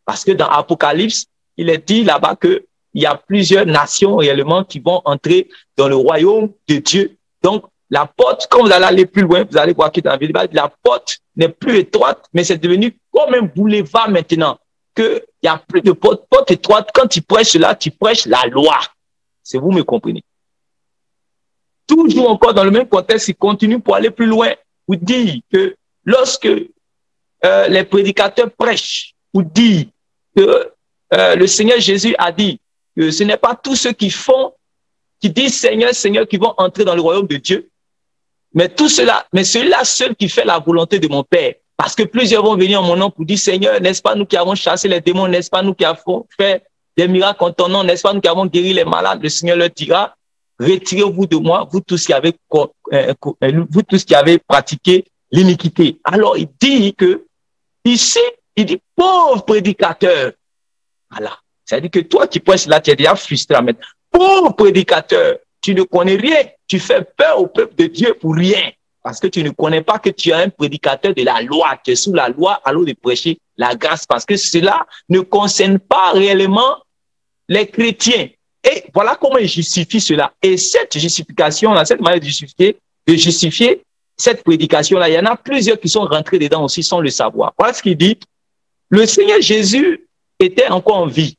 S1: Parce que dans Apocalypse, il est dit là-bas qu'il y a plusieurs nations réellement qui vont entrer dans le royaume de Dieu. Donc, la porte, quand vous allez aller plus loin, vous allez voir que dans la Bible, la porte n'est plus étroite, mais c'est devenu comme un boulevard maintenant. Qu'il y a plus de porte étroite. Quand tu prêches cela, tu prêches la loi. C'est vous me comprenez. Toujours encore dans le même contexte, il continue pour aller plus loin, pour dire que lorsque les prédicateurs prêchent, pour dire que le Seigneur Jésus a dit que ce n'est pas tous ceux qui disent Seigneur, Seigneur, qui vont entrer dans le royaume de Dieu, mais tout cela, mais celui-là seul qui fait la volonté de mon Père. Parce que plusieurs vont venir en mon nom pour dire Seigneur, n'est-ce pas nous qui avons chassé les démons, n'est-ce pas nous qui avons fait des miracles en ton nom, n'est-ce pas, nous qui avons guéri les malades, le Seigneur leur dira, retirez-vous de moi, vous tous qui avez pratiqué l'iniquité. Alors, il dit que, ici, il dit, pauvre prédicateur. Voilà. C'est-à-dire que toi qui prêches là, tu es déjà frustré à mettre. Pauvre prédicateur, tu ne connais rien. Tu fais peur au peuple de Dieu pour rien. Parce que tu ne connais pas que tu es un prédicateur de la loi. Tu es sous la loi, alors de prêcher la grâce. Parce que cela ne concerne pas réellement les chrétiens. Et voilà comment il justifie cela. Et cette justification-là, cette manière de justifier cette prédication-là, il y en a plusieurs qui sont rentrés dedans aussi sans le savoir. Voilà ce qu'il dit. Le Seigneur Jésus était encore en vie.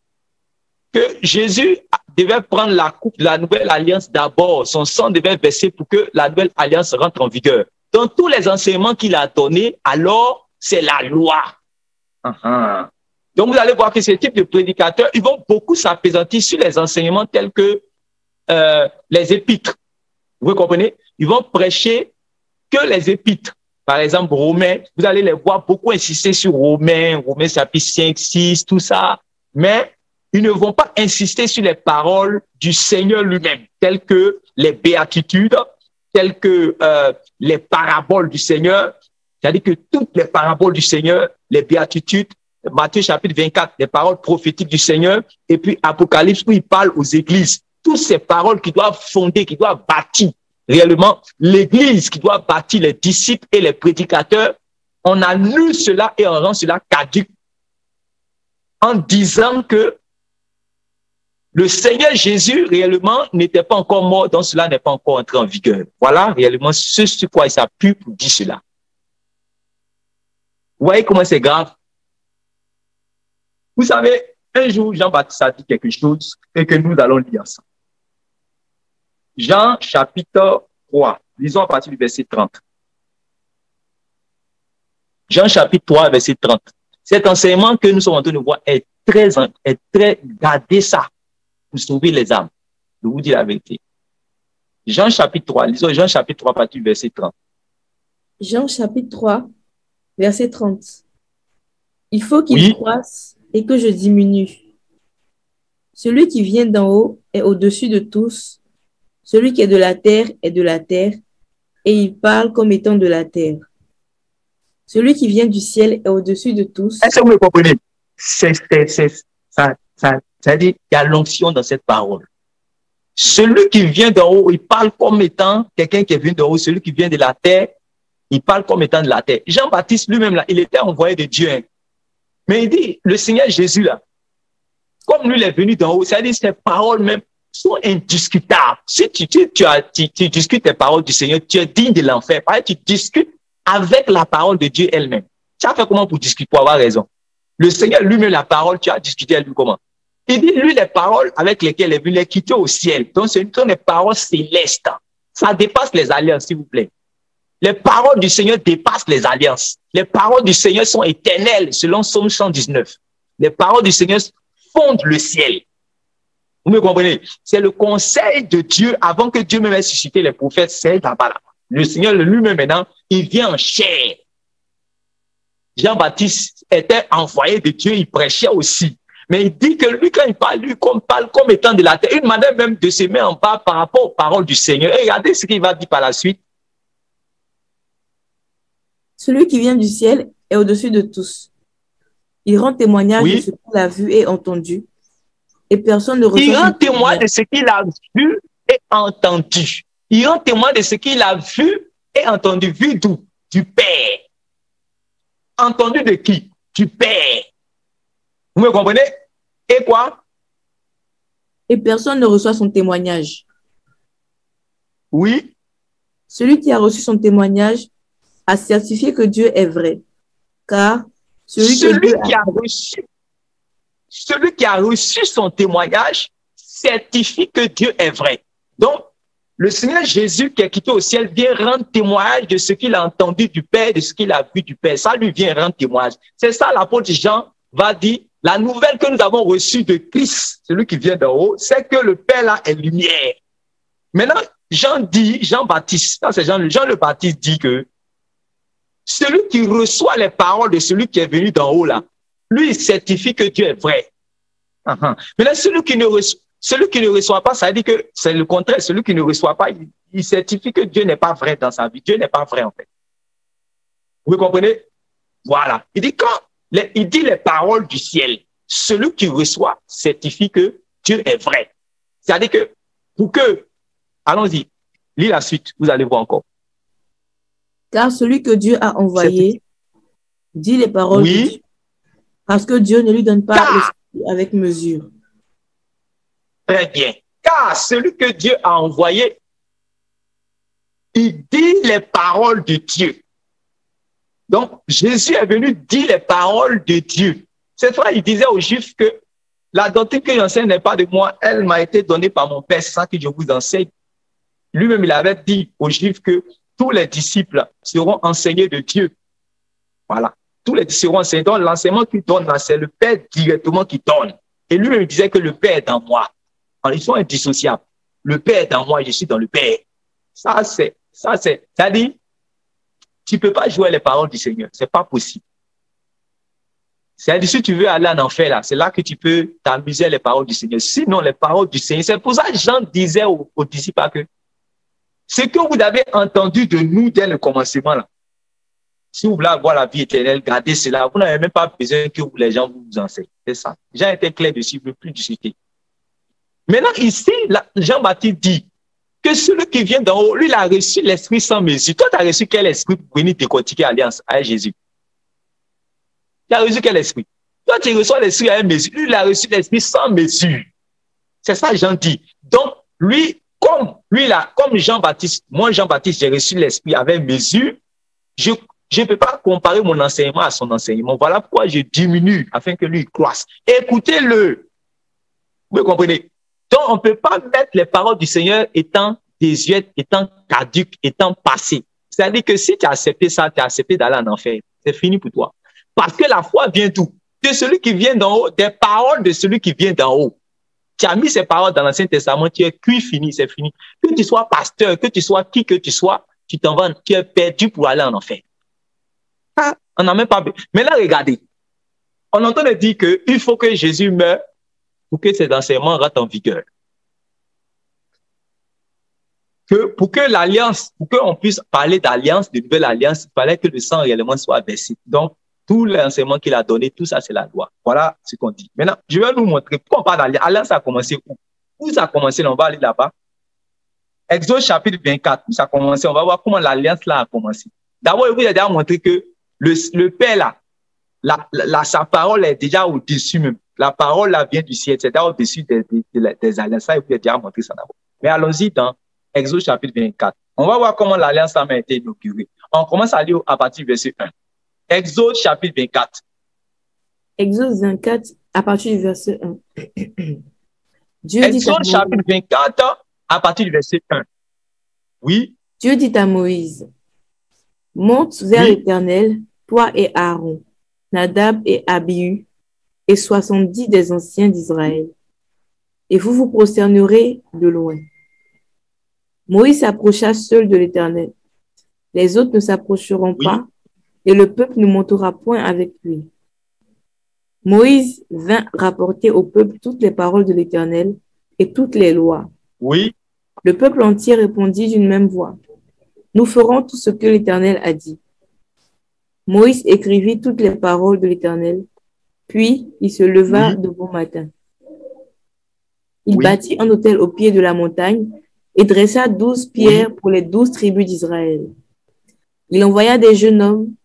S1: Que Jésus devait prendre la coupe de la nouvelle alliance d'abord. Son sang devait verser pour que la nouvelle alliance rentre en vigueur. Dans tous les enseignements qu'il a donnés, alors c'est la loi. Donc vous allez voir que ce type de prédicateurs, ils vont beaucoup s'appesantir sur les enseignements tels que les épîtres. Vous comprenez? Ils vont prêcher que les épîtres. Par exemple, Romains, vous allez les voir beaucoup insister sur Romains chapitre 5, 6, tout ça. Mais ils ne vont pas insister sur les paroles du Seigneur lui-même, telles que les béatitudes, telles que les paraboles du Seigneur. C'est-à-dire que toutes les paraboles du Seigneur, les béatitudes, Matthieu chapitre 24, les paroles prophétiques du Seigneur, et puis Apocalypse où il parle aux églises. Toutes ces paroles qui doivent fonder, qui doivent bâtir réellement l'église, qui doit bâtir les disciples et les prédicateurs, on annule cela et on rend cela caduc en disant que le Seigneur Jésus réellement n'était pas encore mort, donc cela n'est pas encore entré en vigueur. Voilà réellement ce sur quoi il s'appuie pour dire cela. Vous voyez comment c'est grave? Vous savez, un jour, Jean-Baptiste a dit quelque chose et que nous allons lire ça. Jean chapitre 3, lisons à partir du verset 30. Jean chapitre 3, verset 30. Cet enseignement que nous sommes en train de voir est très, gardez ça pour sauver les âmes. Je vous dis la vérité. Jean chapitre 3, lisons Jean chapitre 3, à partir du verset 30.
S2: Jean chapitre 3, verset 30. Il faut qu'il croisse et que je diminue. Celui qui vient d'en haut est au-dessus de tous. Celui qui est de la terre est de la terre, et il parle comme étant de la terre. Celui qui vient du ciel est au-dessus de tous.
S1: Est-ce que vous me comprenez? Ça dit, il y a l'onction dans cette parole. Celui qui vient d'en haut, il parle comme étant quelqu'un qui est venu d'en haut. Celui qui vient de la terre, il parle comme étant de la terre. Jean-Baptiste lui-même, là, il était envoyé de Dieu. Hein. Mais il dit, le Seigneur Jésus, là, comme lui, il est venu d'en haut, c'est-à-dire ses paroles même sont indiscutables. Si tu discutes les paroles du Seigneur, tu es digne de l'enfer. Tu discutes avec la parole de Dieu elle-même. Tu as fait comment pour discuter, pour avoir raison? Le Seigneur lui-même, la parole, tu as discuté avec lui comment? Il dit, lui, les paroles avec lesquelles il est venu, les quitter au ciel. Donc, ce sont des paroles célestes. Ça dépasse les alliances, s'il vous plaît. Les paroles du Seigneur dépassent les alliances. Les paroles du Seigneur sont éternelles, selon Psaume 119. Les paroles du Seigneur fondent le ciel. Vous me comprenez? C'est le conseil de Dieu avant que Dieu même ait suscité les prophètes. C'est là-bas. Le Seigneur lui-même maintenant, il vient en chair. Jean-Baptiste était envoyé de Dieu, il prêchait aussi. Mais il dit que lui, quand il parle, lui, parle comme étant de la terre. Une manière même de se mettre en bas par rapport aux paroles du Seigneur. Et regardez ce qu'il va dire par la suite.
S2: Celui qui vient du ciel est au-dessus de tous. Il rend témoignage de ce qu'il a vu et entendu. Et personne ne reçoit.
S1: Il rend témoin de ce qu'il a vu et entendu. Il rend témoin de ce qu'il a vu et entendu. Vu d'où? Du Père. Entendu de qui? Du Père. Vous me comprenez? Et quoi?
S2: Et personne ne reçoit son témoignage.
S1: Oui.
S2: Celui qui a reçu son témoignage a certifié que Dieu est vrai. Car celui qui a reçu
S1: son témoignage certifie que Dieu est vrai. Donc, le Seigneur Jésus qui est quitté au ciel vient rendre témoignage de ce qu'il a entendu du Père, de ce qu'il a vu du Père. Ça lui vient rendre témoignage. C'est ça l'apôtre Jean va dire. La nouvelle que nous avons reçue de Christ, celui qui vient d'en haut, c'est que le Père là est lumière. Maintenant, Jean-Baptiste, c'est Jean le Baptiste dit que celui qui reçoit les paroles de celui qui est venu d'en haut là, lui, il certifie que Dieu est vrai. Maintenant, celui qui ne reçoit pas, ça veut dire que c'est le contraire. Celui qui ne reçoit pas, il certifie que Dieu n'est pas vrai dans sa vie. Dieu n'est pas vrai, en fait. Vous comprenez? Voilà. Il dit il dit les paroles du ciel. Celui qui reçoit certifie que Dieu est vrai. C'est-à-dire que, allons-y, lis la suite, vous allez voir encore.
S2: Car celui que Dieu a envoyé dit les paroles de Dieu, parce que Dieu ne lui donne pas l'esprit avec mesure.
S1: Très bien. Car celui que Dieu a envoyé, il dit les paroles de Dieu. Donc, Jésus est venu dire les paroles de Dieu. Cette fois, il disait aux Juifs que la doctrine que j'enseigne n'est pas de moi, elle m'a été donnée par mon Père, c'est ça que je vous enseigne. Lui-même, il avait dit aux Juifs que tous les disciples seront enseignés de Dieu. Voilà. Tous les disciples seront enseignés. Donc, l'enseignement qu'il donne là, c'est le Père directement qui donne. Et lui-même disait que le Père est dans moi. Alors, ils sont indissociables. Le Père est dans moi, je suis dans le Père. C'est-à-dire, tu ne peux pas jouer les paroles du Seigneur. C'est pas possible. C'est-à-dire, si tu veux aller en enfer, là, c'est là que tu peux t'amuser les paroles du Seigneur. Sinon, les paroles du Seigneur, c'est pour ça que Jean disait aux disciples que ce que vous avez entendu de nous dès le commencement, là, si vous voulez avoir la vie éternelle, gardez cela. Vous n'avez même pas besoin que les gens vous enseignent. C'est ça. Jean était clair dessus, il ne veut plus discuter. Maintenant, ici, Jean-Baptiste dit que celui qui vient d'en haut, lui, il a reçu l'esprit sans mesure. Toi, tu as reçu quel esprit pour venir décortiquer l'alliance avec Jésus? Tu as reçu quel esprit? Toi, tu reçois l'esprit avec mesure. Lui, il a reçu l'esprit sans mesure. C'est ça, Jean dit. Donc, lui, comme Jean-Baptiste, moi, Jean-Baptiste, j'ai reçu l'esprit avec mesure, je ne peux pas comparer mon enseignement à son enseignement. Voilà pourquoi je diminue afin que lui croisse. Écoutez-le. Vous comprenez? Donc, on ne peut pas mettre les paroles du Seigneur étant désuètes, étant caduques, étant passées. C'est-à-dire que si tu as accepté ça, tu as accepté d'aller en enfer. C'est fini pour toi. Parce que la foi vient d'où? De celui qui vient d'en haut, des paroles de celui qui vient d'en haut. Tu as mis ces paroles dans l'Ancien Testament, tu es cuit, fini, c'est fini. Que tu sois pasteur, que tu sois qui que tu sois, tu t'en vas, tu es perdu pour aller en enfer. Ah, on n'a même pas... Maintenant, regardez. On entend dire qu'il faut que Jésus meure pour que ces enseignements rentrent en vigueur. Pour que l'alliance, pour qu'on puisse parler d'alliance, de nouvelle alliance, il fallait que le sang réellement soit versé. Donc, tout l'enseignement qu'il a donné, tout ça, c'est la loi. Voilà ce qu'on dit. Maintenant, je vais vous montrer pourquoi on parle d'alliance. L'alliance a commencé où? Où ça a commencé? On va aller là-bas. Exode chapitre 24, où ça a commencé? On va voir comment l'alliance là a commencé. D'abord, il vous a déjà montré que le Père là, sa parole est déjà au-dessus même. La parole là vient du ciel, c'est au-dessus des alliances. Ça, il vous a déjà montré ça d'abord. Mais allons-y dans Exode chapitre 24. On va voir comment l'alliance a été inaugurée. On commence à lire à partir du verset 1. Exode chapitre 24.
S2: Exode 24 à partir du verset 1.
S1: Exode chapitre 24 à partir du verset 1. Oui.
S2: Dieu dit à Moïse, monte vers l'Éternel, toi et Aaron, Nadab et Abihu, et 70 des anciens d'Israël, et vous vous prosternerez de loin. Moïse s'approcha seul de l'Éternel. Les autres ne s'approcheront pas, et le peuple ne montera point avec lui. Moïse vint rapporter au peuple toutes les paroles de l'Éternel et toutes les lois.
S1: Oui.
S2: Le peuple entier répondit d'une même voix, nous ferons tout ce que l'Éternel a dit. Moïse écrivit toutes les paroles de l'Éternel, puis il se leva de bon matin. Il bâtit un autel au pied de la montagne et dressa 12 pierres pour les 12 tribus d'Israël. Il envoya des jeunes hommes,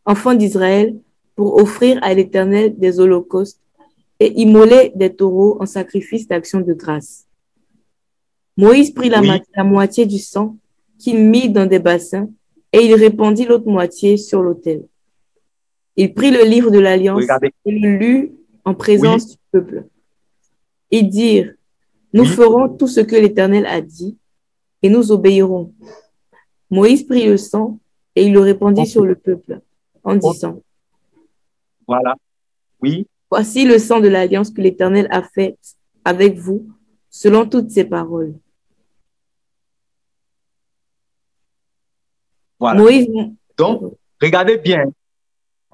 S2: enfants d'Israël, pour offrir à l'Éternel des holocaustes et immoler des taureaux en sacrifice d'action de grâce. Moïse prit la moitié du sang qu'il mit dans des bassins et il répandit l'autre moitié sur l'autel. Il prit le livre de l'Alliance et le lut en présence du peuple. Ils dirent, nous ferons tout ce que l'Éternel a dit et nous obéirons. Moïse prit le sang et il le répandit sur le peuple en disant,
S1: voilà,
S2: voici le sang de l'Alliance que l'Éternel a faite avec vous selon toutes ses paroles.
S1: Voilà. Donc, regardez bien.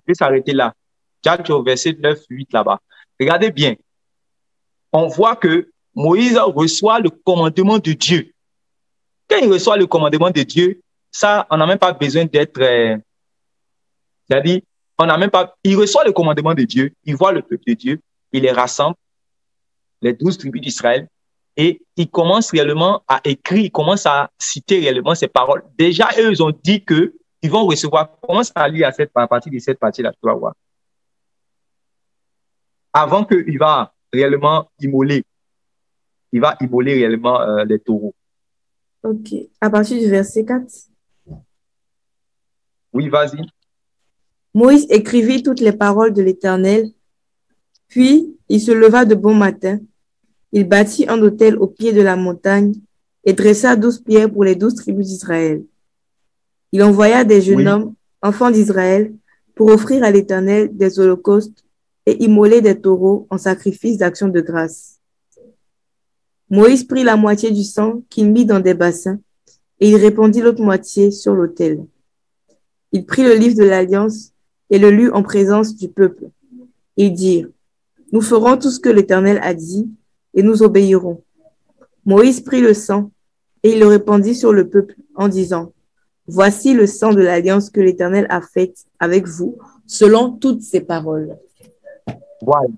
S1: Je vais s'arrêter là. Jacques, au verset 9, 8 là-bas. Regardez bien. On voit que Moïse reçoit le commandement de Dieu. Quand il reçoit le commandement de Dieu, ça, on n'a même pas besoin d'être... c'est-à-dire, on n'a même pas... Il reçoit le commandement de Dieu, il voit le peuple de Dieu, il les rassemble, les 12 tribus d'Israël, et il commence réellement à écrire, il commence à citer réellement ces paroles. Déjà, eux, ils ont dit que ils vont recevoir. Commence à lire à partir de cette partie-là, tu vas voir. Avant qu'il va réellement immoler, il va immoler réellement les taureaux.
S2: Ok. À partir du verset 4.
S1: Oui, vas-y.
S2: Moïse écrivit toutes les paroles de l'Éternel, puis il se leva de bon matin. Il bâtit un autel au pied de la montagne et dressa 12 pierres pour les 12 tribus d'Israël. Il envoya des jeunes hommes, enfants d'Israël, pour offrir à l'Éternel des holocaustes et immoler des taureaux en sacrifice d'action de grâce. Moïse prit la moitié du sang qu'il mit dans des bassins et il répandit l'autre moitié sur l'autel. Il prit le livre de l'Alliance et le lut en présence du peuple. Ils dirent, « Nous ferons tout ce que l'Éternel a dit et nous obéirons. » Moïse prit le sang et il le répandit sur le peuple en disant, « Voici le sang de l'Alliance que l'Éternel a faite avec vous, selon toutes ses paroles. »
S1: Voilà.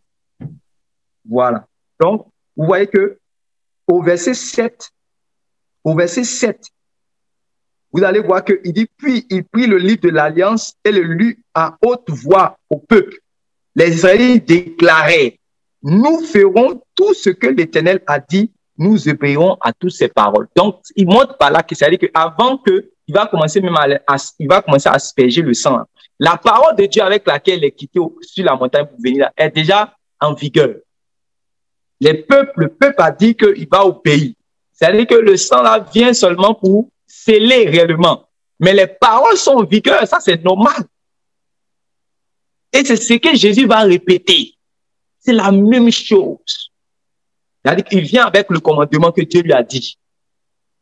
S1: Voilà. Donc, vous voyez que au verset 7, vous allez voir qu'il dit, puis il prit le livre de l'Alliance et le lut à haute voix au peuple. Les Israélites déclaraient, nous ferons tout ce que l'Éternel a dit, nous obéirons à toutes ses paroles. Donc, il montre par là que c'est-à-dire qu'avant qu'il va commencer même il va commencer à asperger le sang. La parole de Dieu avec laquelle il est quitté sur la montagne pour venir là est déjà en vigueur. Le peuple a dit qu'il va au pays. C'est-à-dire que le sang là vient seulement pour sceller réellement. Mais les paroles sont en vigueur, ça c'est normal. Et c'est ce que Jésus va répéter. C'est la même chose. C'est-à-dire qu'il vient avec le commandement que Dieu lui a dit.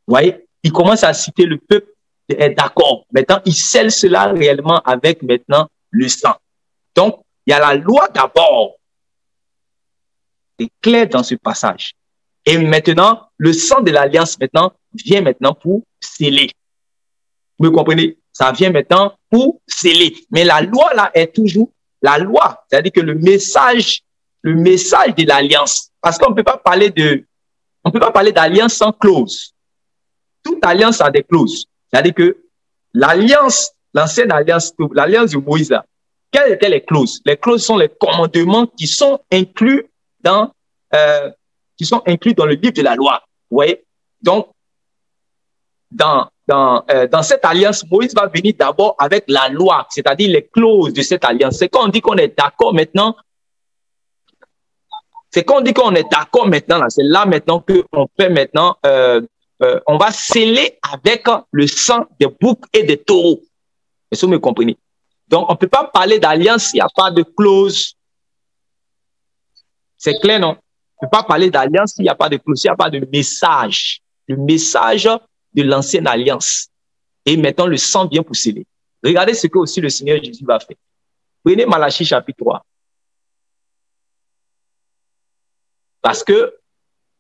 S1: Vous voyez, il commence à citer le peuple est d'accord. Maintenant, il scelle cela réellement avec maintenant le sang. Donc, il y a la loi d'abord. C'est clair dans ce passage. Et maintenant, le sang de l'alliance maintenant vient maintenant pour sceller. Vous me comprenez? Ça vient maintenant pour sceller. Mais la loi là est toujours la loi. C'est-à-dire que le message de l'alliance. Parce qu'on ne peut pas parler d'alliance sans clause. Toute alliance a des clauses. C'est-à-dire que l'alliance, l'ancienne alliance, l'alliance de Moïse là, quelles étaient les clauses? Les clauses sont les commandements qui sont inclus dans le livre de la loi. Vous voyez? Donc, dans cette alliance, Moïse va venir d'abord avec la loi, c'est-à-dire les clauses de cette alliance. C'est quand on dit qu'on est d'accord maintenant, c'est là maintenant qu'on fait maintenant, on va sceller avec le sang des boucs et des taureaux. Est-ce que vous me comprenez? Donc, on ne peut pas parler d'alliance s'il n'y a pas de clause. C'est clair, non? On ne peut pas parler d'alliance s'il n'y a pas de clause, s'il n'y a pas de message. Le message de l'ancienne alliance. Et maintenant, le sang vient pour sceller. Regardez ce que aussi le Seigneur Jésus va faire. Prenez Malachie chapitre 3. Parce que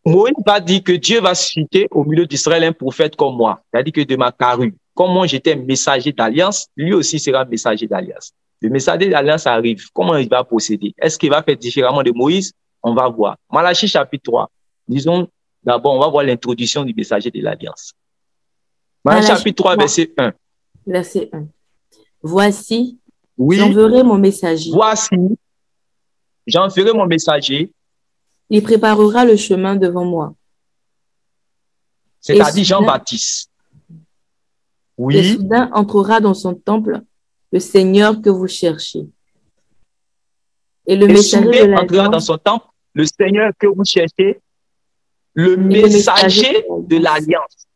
S1: Moïse va dire que Dieu va susciter au milieu d'Israël un prophète comme moi. C'est-à-dire que de ma carrure. Comme moi, j'étais messager d'alliance, lui aussi sera messager d'alliance. Le messager d'alliance arrive. Comment il va procéder? Est-ce qu'il va faire différemment de Moïse? On va voir. Malachie chapitre 3. Disons, d'abord, on va voir l'introduction du messager de l'alliance. Malachie chapitre 3, verset 1.
S2: Verset 1. Voici,
S1: oui,
S2: j'enverrai mon messager.
S1: Voici, j'enverrai mon messager.
S2: Il préparera le chemin devant moi.
S1: C'est-à-dire Jean-Baptiste. Oui.
S2: Et soudain entrera dans son temple le Seigneur que vous cherchez. Et le messager de l'alliance
S1: entrera dans son temple le Seigneur que vous cherchez, le messager de l'alliance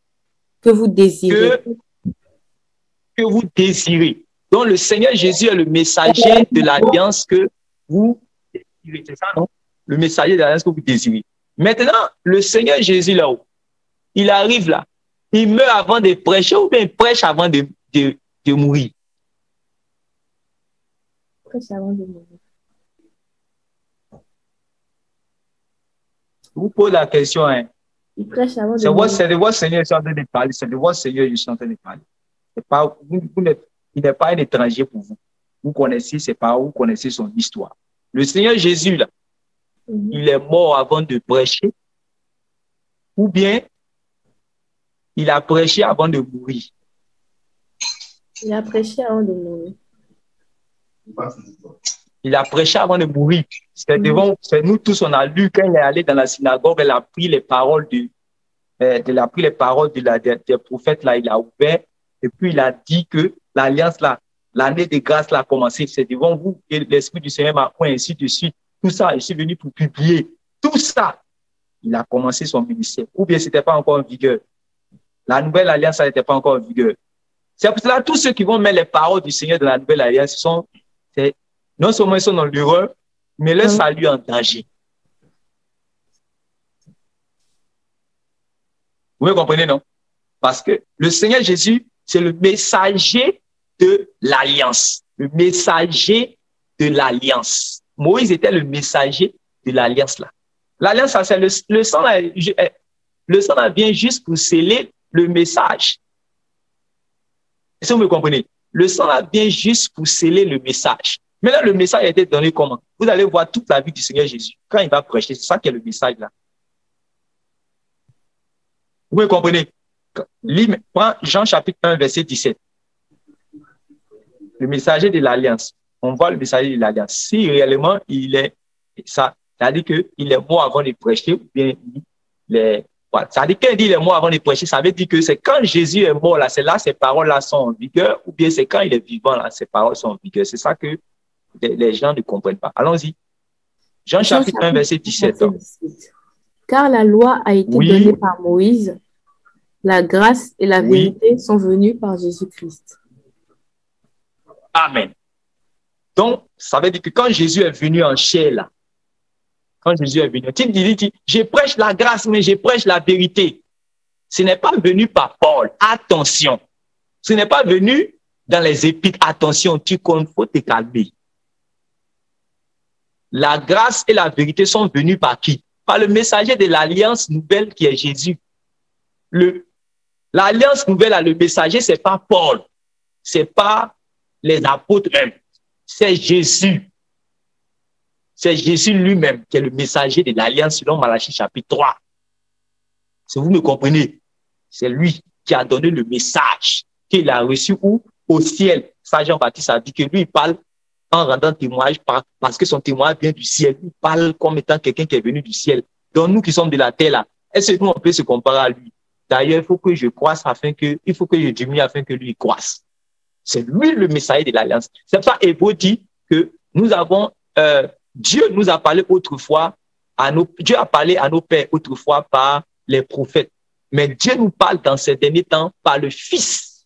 S2: que vous désirez.
S1: Que vous désirez. Donc le Seigneur Jésus est le messager de l'alliance que vous désirez. C'est ça, non? Le messager de l'alliance que vous désirez. Maintenant, le Seigneur Jésus là-haut, il arrive là. Il meurt avant de prêcher ou bien il prêche avant de mourir?
S2: Prêche avant de mourir.
S1: Je vous pose la question, hein.
S2: Il prêche avant de
S1: C'est
S2: mourir.
S1: de votre Seigneur que je suis en train de parler. C'est de votre Seigneur que je suis en train de parler. Il n'est pas un étranger pour vous. Vous connaissez ses paroles, vous connaissez son histoire. Le Seigneur Jésus, là, il est mort avant de prêcher, ou bien il a prêché avant de mourir.
S2: Il a prêché avant de mourir.
S1: Il a prêché avant de mourir. C'est nous tous, on a lu quand il est allé dans la synagogue, il a pris les paroles des prophètes, là, il a ouvert, et puis il a dit que l'alliance, là, l'année de grâce, là, a commencé. C'est devant vous que l'Esprit du Seigneur m'a point, ainsi de suite. Tout ça, je suis venu pour publier. Tout ça, il a commencé son ministère. Ou bien c'était pas encore en vigueur. La nouvelle alliance, ça n'était pas encore en vigueur. C'est pour cela, tous ceux qui vont mettre les paroles du Seigneur dans la nouvelle alliance, non seulement ils sont dans l'erreur, mais leur salut est en danger. Vous me comprenez, non? Parce que le Seigneur Jésus, c'est le messager de l'alliance. Le messager de l'alliance. Moïse était le messager de l'alliance là. L'alliance, c'est le sang là. Le sang là vient juste pour sceller le message. Est-ce que vous me comprenez? Le sang là vient juste pour sceller le message. Mais là, le message a été donné comment? Vous allez voir toute la vie du Seigneur Jésus. Quand il va prêcher, c'est ça qui est le message là. Vous me comprenez? Prends Jean chapitre 1, verset 17. Le messager de l'alliance. On voit le messager de l'alliance. Si réellement il est ça, c'est-à-dire qu'il est mort avant de prêcher, ou bien c'est-à-dire qu'il dit il est mort avant de prêcher, ça veut dire que c'est quand Jésus est mort là, c'est là ces paroles-là sont en vigueur, ou bien c'est quand il est vivant là, ces paroles sont en vigueur. C'est ça que les gens ne comprennent pas. Allons-y. Jean chapitre 1, verset 17.
S2: Car la loi a été donnée par Moïse, la grâce et la vérité sont venues par Jésus-Christ.
S1: Amen. Donc, ça veut dire que quand Jésus est venu en chair, là, quand Jésus est venu, il dit, je prêche la grâce, mais je prêche la vérité. Ce n'est pas venu par Paul. Attention. Ce n'est pas venu dans les épîtres. Attention, il faut te calmer. La grâce et la vérité sont venues par qui? Par le messager de l'alliance nouvelle qui est Jésus. L'alliance nouvelle, le messager, ce n'est pas Paul. Ce n'est pas les apôtres même. C'est Jésus. C'est Jésus lui-même qui est le messager de l'alliance selon Malachie chapitre 3. Si vous me comprenez, c'est lui qui a donné le message qu'il a reçu où? Au ciel. Ça, Jean-Baptiste a dit que lui, il parle en rendant témoignage parce que son témoignage vient du ciel. Il parle comme étant quelqu'un qui est venu du ciel. Donc, nous qui sommes de la terre, là, est-ce que nous, on peut se comparer à lui? D'ailleurs, il faut que je croisse il faut que je diminue afin que lui croisse. C'est lui le messager de l'alliance. C'est ça, Hébreu dit que nous avons, Dieu nous a parlé autrefois, Dieu a parlé à nos pères autrefois par les prophètes. Mais Dieu nous parle dans ces derniers temps par le Fils,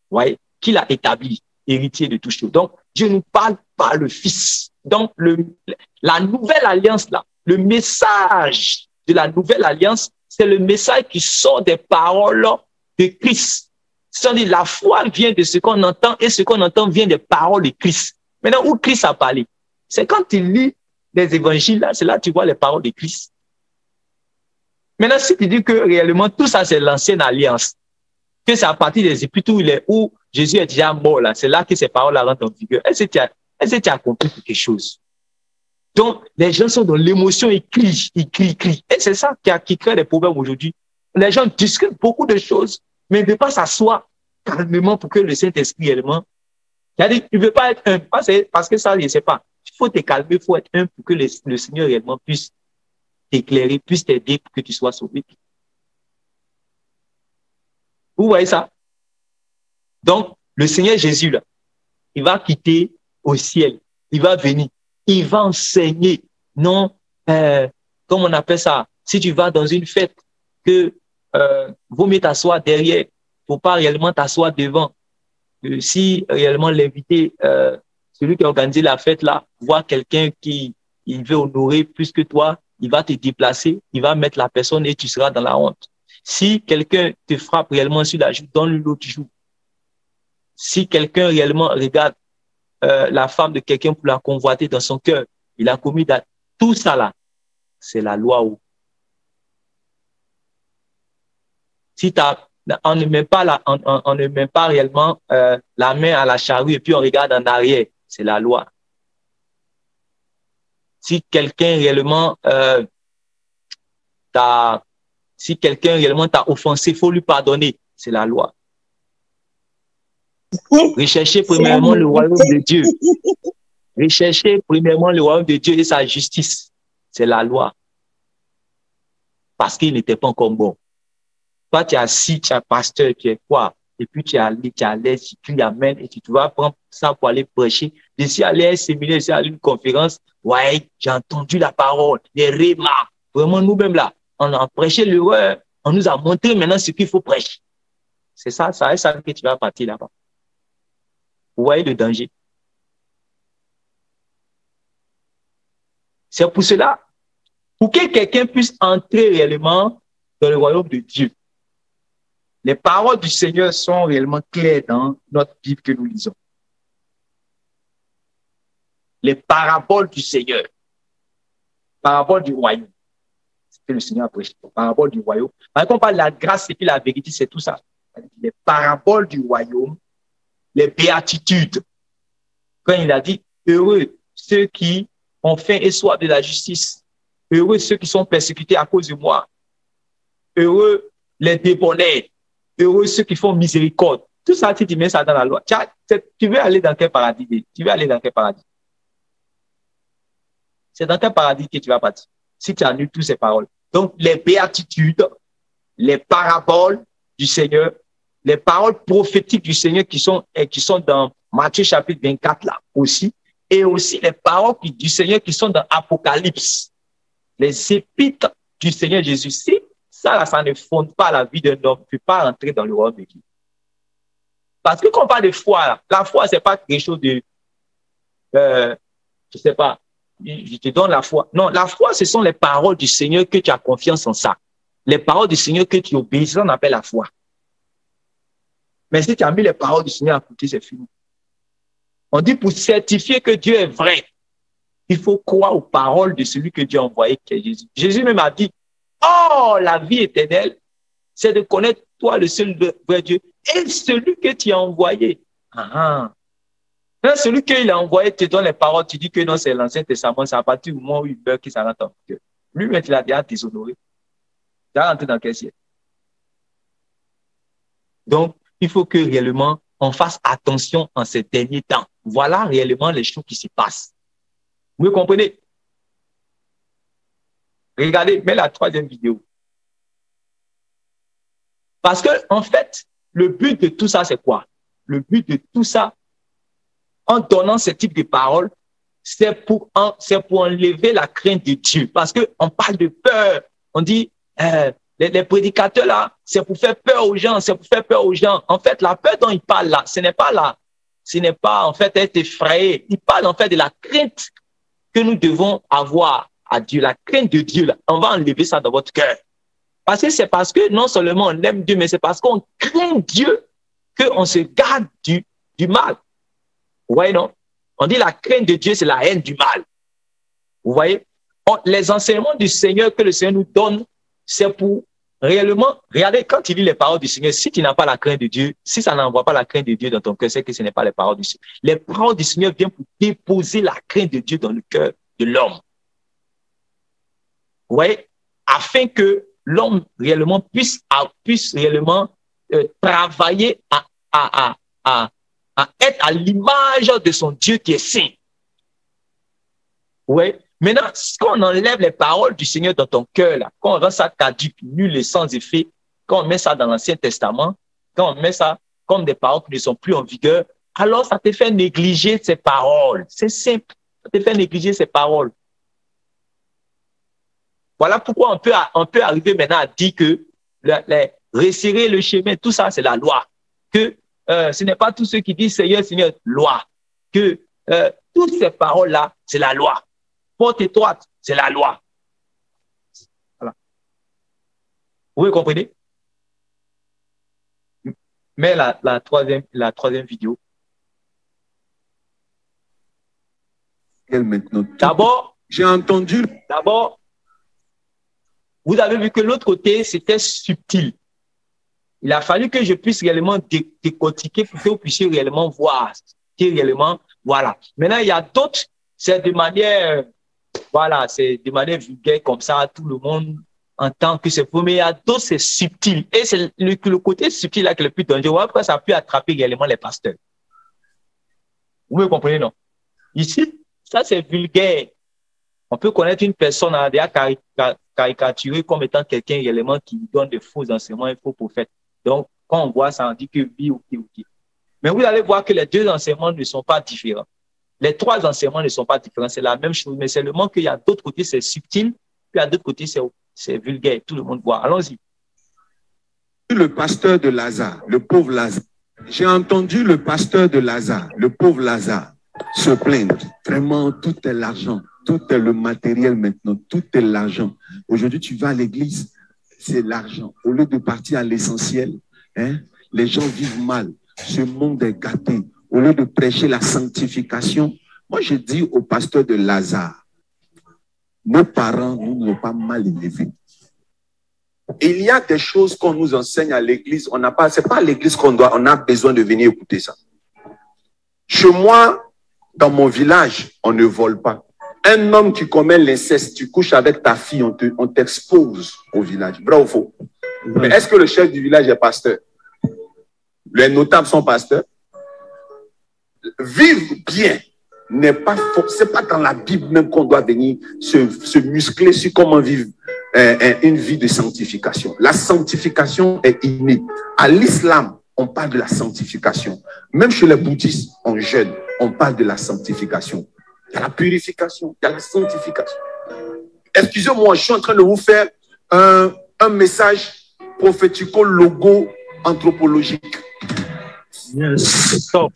S1: voyez, qu'il a établi, héritier de toutes choses. Donc, Dieu nous parle par le Fils. Donc, la nouvelle alliance, là, le message de la nouvelle alliance, c'est le message qui sort des paroles de Christ. C'est-à-dire la foi vient de ce qu'on entend et ce qu'on entend vient des paroles de Christ. Maintenant, où Christ a parlé? C'est quand tu lis les évangiles, là, c'est là que tu vois les paroles de Christ. Maintenant, si tu dis que réellement tout ça, c'est l'ancienne alliance, que c'est à partir des épîtres où Jésus est déjà mort, là, c'est là que ces paroles-là rentrent en vigueur. Est-ce que tu as compris quelque chose? Donc, les gens sont dans l'émotion, ils crient. Et c'est ça qui crée des problèmes aujourd'hui. Les gens discutent beaucoup de choses, mais ne pas s'asseoir calmement pour que le Saint-Esprit réellement. C'est-à-dire, il ne veut pas être un, parce que ça, je ne sais pas. Il faut te calmer, il faut être un pour que le Seigneur réellement puisse t'éclairer, puisse t'aider pour que tu sois sauvé. Vous voyez ça? Donc, le Seigneur Jésus, là, il va quitter au ciel. Il va venir. Il va enseigner. Non, comme on appelle ça, si tu vas dans une fête, que vaut mieux t'asseoir derrière, faut pas réellement t'asseoir devant. Si réellement l'invité, celui qui a organisé la fête là, voit quelqu'un qui il veut honorer plus que toi, il va te déplacer, il va mettre la personne et tu seras dans la honte. Si quelqu'un te frappe réellement sur la joue, donne-lui l'autre joue. Si quelqu'un réellement regarde la femme de quelqu'un pour la convoiter dans son cœur, il a commis tout ça là, c'est la loi Si on ne met pas on ne met pas réellement la main à la charrue et puis on regarde en arrière, c'est la loi. Si quelqu'un réellement t'a offensé, il faut lui pardonner, c'est la loi. Recherchez premièrement le royaume de Dieu. Recherchez premièrement le royaume de Dieu et sa justice, c'est la loi. Parce qu'il n'était pas encore bon. Toi, tu es assis, tu es pasteur, tu es quoi? Et puis tu es allé, tu l'amènes et tu vas prendre ça pour aller prêcher. Je suis allé à un séminaire, je suis allé à une conférence. Ouais, j'ai entendu la parole, les remarques. Vraiment, nous-mêmes là, on a prêché l'heureux. On nous a montré maintenant ce qu'il faut prêcher. C'est ça que tu vas partir là-bas. Vous voyez le danger? C'est pour cela, pour que quelqu'un puisse entrer réellement dans le royaume de Dieu, les paroles du Seigneur sont réellement claires dans notre Bible que nous lisons. Les paraboles du Seigneur, paraboles du royaume, c'est ce que le Seigneur a prêché, paraboles du royaume. Quand on parle de la grâce et puis la vérité, c'est tout ça. Les paraboles du royaume, les béatitudes. Quand il a dit, heureux ceux qui ont faim et soif de la justice, heureux ceux qui sont persécutés à cause de moi, heureux les débonnés, heureux ceux qui font miséricorde. Tout ça, tu mets ça dans la loi. Tu veux aller dans quel paradis? Tu veux aller dans quel paradis? C'est dans quel paradis que tu vas partir? Si tu annules toutes ces paroles. Donc, les béatitudes, les paraboles du Seigneur, les paroles prophétiques du Seigneur qui sont dans Matthieu chapitre 24 là aussi, et aussi les paroles du Seigneur qui sont dans Apocalypse, les épîtres du Seigneur Jésus. Si ça, là, ça ne fonde pas la vie d'un homme, tu ne peux pas rentrer dans le royaume de Dieu. Parce que quand on parle de foi, là, la foi, ce n'est pas quelque chose de, je ne sais pas, je te donne la foi. Non, la foi, ce sont les paroles du Seigneur que tu as confiance en ça. Les paroles du Seigneur que tu obéis, ça on appelle la foi. Mais si tu as mis les paroles du Seigneur à côté, c'est fini. On dit pour certifier que Dieu est vrai, il faut croire aux paroles de celui que Dieu a envoyé, qui est Jésus. Jésus même a dit, oh, la vie éternelle, c'est de connaître toi, le seul vrai Dieu, et celui que tu as envoyé. Quand celui qu'il a envoyé te donne les paroles, tu dis que non, c'est l'Ancien Testament, c'est à partir du moment où il meurt que ça rentre en cœur. Lui-même, il a déjà déshonoré. Il a rentré dans quel ciel? Donc, il faut que réellement, on fasse attention en ces derniers temps. Voilà réellement les choses qui se passent. Vous me comprenez? Regardez, mets la troisième vidéo. Parce que, en fait, le but de tout ça, c'est quoi? Le but de tout ça, en donnant ce type de paroles, c'est pour enlever la crainte de Dieu. Parce qu'on parle de peur. On dit, les prédicateurs là, c'est pour faire peur aux gens, c'est pour faire peur aux gens. En fait, la peur dont ils parlent là, ce n'est pas en fait être effrayé. Ils parlent en fait de la crainte que nous devons avoir à Dieu, la crainte de Dieu là. On va enlever ça dans votre cœur. Parce que c'est parce que non seulement on aime Dieu, mais c'est parce qu'on craint Dieu qu'on se garde du mal. Vous voyez, non? On dit la crainte de Dieu, c'est la haine du mal. Vous voyez? Les enseignements du Seigneur que le Seigneur nous donne, c'est pour réellement, regardez, quand tu lis les paroles du Seigneur, si tu n'as pas la crainte de Dieu, si ça n'envoie pas la crainte de Dieu dans ton cœur, c'est que ce n'est pas les paroles du Seigneur. Les paroles du Seigneur viennent pour déposer la crainte de Dieu dans le cœur de l'homme. Vous voyez? Afin que l'homme réellement puisse réellement travailler à être à l'image de son Dieu qui est saint. Oui. Maintenant, quand on enlève les paroles du Seigneur dans ton cœur, là, quand on rend ça caduque, nul et sans effet, quand on met ça dans l'Ancien Testament, quand on met ça comme des paroles qui ne sont plus en vigueur, alors ça te fait négliger ces paroles. C'est simple. Ça te fait négliger ces paroles. Voilà pourquoi on peut arriver maintenant à dire que resserrer le chemin, tout ça, c'est la loi. Que ce n'est pas tous ceux qui disent Seigneur, Seigneur, loi. Que toutes ces paroles-là, c'est la loi. Porte étroite, c'est la loi. Voilà. Vous comprenez? Mais la troisième vidéo. D'abord,
S3: j'ai entendu.
S1: D'abord, vous avez vu que l'autre côté, c'était subtil. Il a fallu que je puisse réellement décortiquer pour que vous puissiez réellement voir. Réellement, voilà. Maintenant, il y a d'autres, c'est de manière, voilà, c'est de manière vulgaire comme ça, tout le monde entend que c'est faux, mais il y a d'autres, c'est subtil. Et c'est le côté subtil là qui est le plus dangereux. Après, ça a pu attraper réellement les pasteurs. Vous me comprenez, non? Ici, ça c'est vulgaire. On peut connaître une personne à déjà caricaturée comme étant quelqu'un réellement qui donne de faux enseignements et faux prophètes. Donc, quand on voit ça, on dit que oui, ok. Mais vous allez voir que les deux enseignements ne sont pas différents. Les trois enseignements ne sont pas différents. C'est la même chose, mais seulement qu'il y a d'autres côtés, c'est subtil, puis à d'autres côtés, c'est vulgaire. Tout le monde voit. Allons-y.
S3: Le pasteur de Lazare, le pauvre Lazare. J'ai entendu le pasteur de Lazare, le pauvre Lazare, se plaindre. Vraiment, tout est l'argent. Tout est le matériel maintenant. Tout est l'argent. Aujourd'hui, tu vas à l'église, c'est l'argent. Au lieu de partir à l'essentiel, hein, les gens vivent mal. Ce monde est gâté. Au lieu de prêcher la sanctification, moi je dis au pasteur de Lazare, nos parents nous n'ont pas mal élevés. Il y a des choses qu'on nous enseigne à l'église, on n'a pas, c'est pas à l'église on a besoin de venir écouter ça. Chez moi, dans mon village, on ne vole pas. Un homme qui commet l'inceste, tu couches avec ta fille, on t'expose au village. Vrai ou faux? Mais est-ce que le chef du village est pasteur? Les notables sont pasteurs. Vivre bien n'est pas faux. C'est pas dans la Bible même qu'on doit venir se muscler sur comment vivre une vie de sanctification. La sanctification est innée. À l'islam, on parle de la sanctification. Même chez les bouddhistes, on jeûne, on parle de la sanctification. Il y a la purification, il y a la sanctification. Excusez-moi, je suis en train de vous faire un message prophético-logo anthropologique.
S1: Yes. Stop.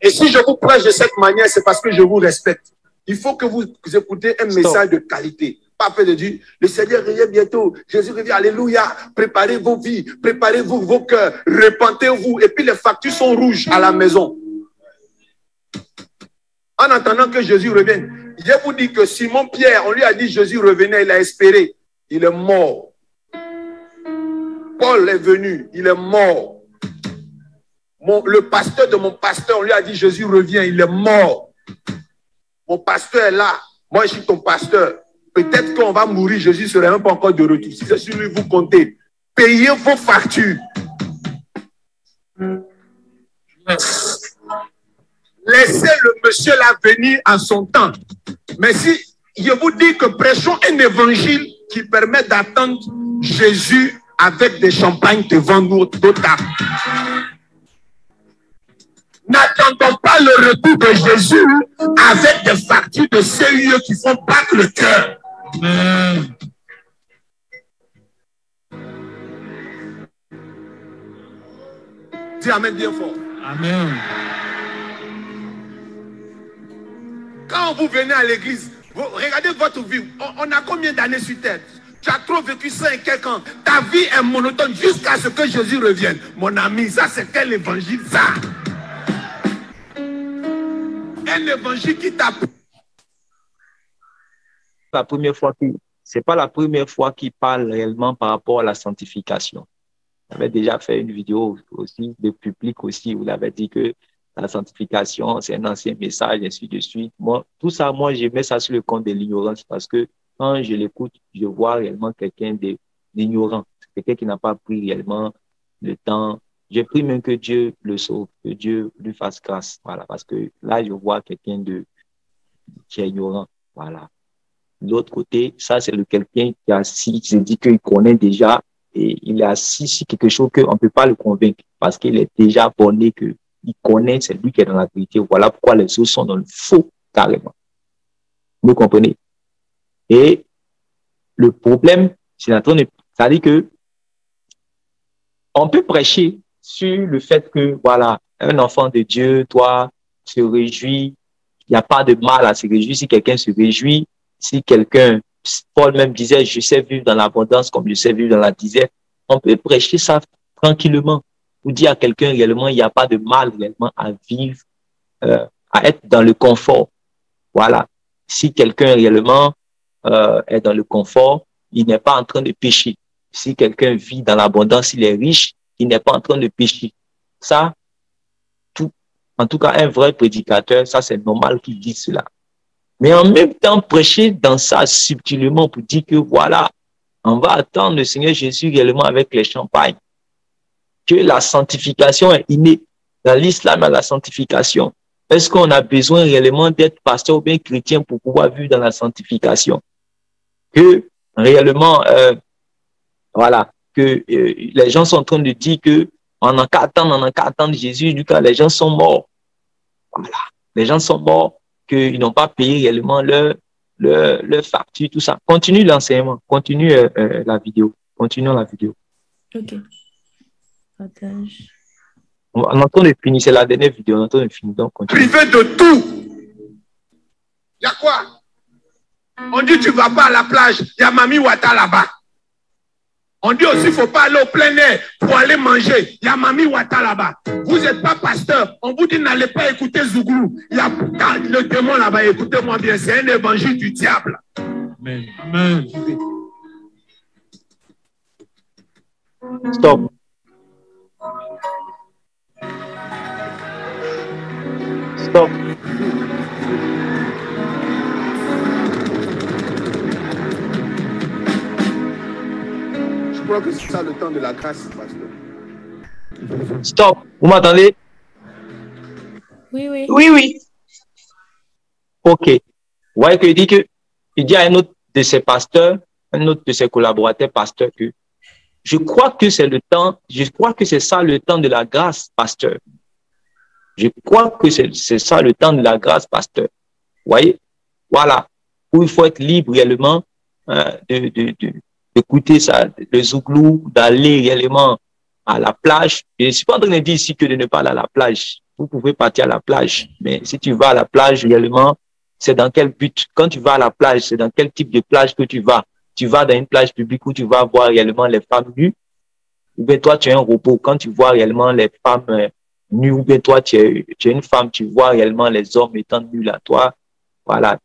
S3: Et si je vous prêche de cette manière, c'est parce que je vous respecte. Il faut que vous écoutez un message de qualité. Pas fait de dire, le Seigneur revient bientôt, Jésus revient, alléluia, préparez vos vies, préparez-vous vos cœurs, repentez-vous. Et puis les factures sont rouges à la maison. En attendant que Jésus revienne, je vous dis que Simon Pierre, on lui a dit Jésus revenait, il a espéré, il est mort. Paul est venu, il est mort. Le pasteur de mon pasteur, on lui a dit Jésus revient, il est mort. Mon pasteur est là, moi je suis ton pasteur. Peut-être qu'on va mourir, Jésus ne serait même pas encore de retour. Si c'est sur lui, vous comptez. Payez vos factures. Laissez le monsieur là venir en son temps. Mais si je vous dis que prêchons un évangile qui permet d'attendre Jésus avec des champagnes devant nous d'autres. N'attendons pas le retour de Jésus avec des factures de CIE qui font battre le cœur. Dis amen bien fort.
S1: Amen.
S3: Quand vous venez à l'église, regardez votre vie. On a combien d'années sur terre? Tu as trop vécu 5 quelques ans. Ta vie est monotone jusqu'à ce que Jésus revienne. Mon ami, ça c'est quel évangile ça? Un évangile qui t'a...
S1: C'est pas la première fois qu'il parle réellement par rapport à la sanctification. J'avais déjà fait une vidéo aussi de public aussi où il avait dit que la sanctification, c'est un ancien message, ainsi de suite. Moi, tout ça, moi, je mets ça sur le compte de l'ignorance parce que quand je l'écoute, je vois réellement quelqu'un d'ignorant, quelqu'un qui n'a pas pris réellement le temps. Je prie même que Dieu le sauve, que Dieu lui fasse grâce. Voilà, parce que là, je vois quelqu'un qui est ignorant. Voilà. De l'autre côté, ça, c'est quelqu'un qui est assis, qui se dit qu'il connaît déjà et il est assis sur quelque chose qu'on ne peut pas le convaincre parce qu'il est déjà borné, qu'il connaît, c'est lui qui est dans la vérité. Voilà pourquoi les autres sont dans le faux, carrément. Vous comprenez? Et le problème, c'est-à-dire que on peut prêcher sur le fait que, voilà, un enfant de Dieu doit se réjouir. Il n'y a pas de mal à se réjouir si quelqu'un se réjouit. Si quelqu'un, Paul même disait, je sais vivre dans l'abondance comme je sais vivre dans la disette. On peut prêcher ça tranquillement. Pour dire à quelqu'un réellement, il n'y a pas de mal réellement à vivre, à être dans le confort. Voilà. Si quelqu'un réellement est dans le confort, il n'est pas en train de pécher. Si quelqu'un vit dans l'abondance, il est riche, il n'est pas en train de pécher. Ça, en tout cas, un vrai prédicateur, ça c'est normal qu'il dise cela. Mais en même temps, prêcher dans ça subtilement pour dire que voilà, on va attendre le Seigneur Jésus réellement avec les champagnes. Que la sanctification est innée. Dans l'islam, la sanctification. Est-ce qu'on a besoin réellement d'être pasteur ou bien chrétien pour pouvoir vivre dans la sanctification? Que réellement, voilà, que les gens sont en train de dire que on n'a qu'à attendre Jésus, du coup, les gens sont morts. Voilà, les gens sont morts, qu'ils n'ont pas payé réellement leur facture, tout ça. Continue l'enseignement, continue la vidéo. Continuons la vidéo.
S2: Ok. Partage.
S1: On entend de finir, c'est la dernière vidéo, on entend de finir, donc continue.
S3: Privé de tout. Il y a quoi? On dit tu ne vas pas à la plage, il y a Mami Wata là-bas. On dit aussi, il ne faut pas aller au plein air pour aller manger. Il y a Mami Wata là-bas. Vous n'êtes pas pasteur. On vous dit, n'allez pas écouter Zouglou. Il y a le démon là-bas. Écoutez-moi bien, c'est un évangile du diable.
S5: Amen. Amen.
S1: Stop. Stop.
S3: Je crois que c'est ça le temps de la grâce, pasteur.
S1: Stop. Vous m'entendez?
S2: Oui, oui.
S6: Oui, oui.
S1: Ok. Vous voyez qu'il dit il dit à un autre de ses pasteurs, un autre de ses collaborateurs pasteurs que je crois que c'est le temps, je crois que c'est ça le temps de la grâce, pasteur. Je crois que c'est ça le temps de la grâce, pasteur. Vous voyez? Voilà. Où il faut être libre réellement d'écouter ça, le zouglou, d'aller réellement à la plage. Je ne suis pas en train de dire ici que de ne pas aller à la plage. Vous pouvez partir à la plage. Mais si tu vas à la plage réellement, c'est dans quel but? Quand tu vas à la plage, c'est dans quel type de plage que tu vas? Tu vas dans une plage publique où tu vas voir réellement les femmes nues? Ou bien toi, tu es un robot. Quand tu vois réellement les femmes nues, ou bien toi, tu es une femme, tu vois réellement les hommes étant nus là. Toi, voilà,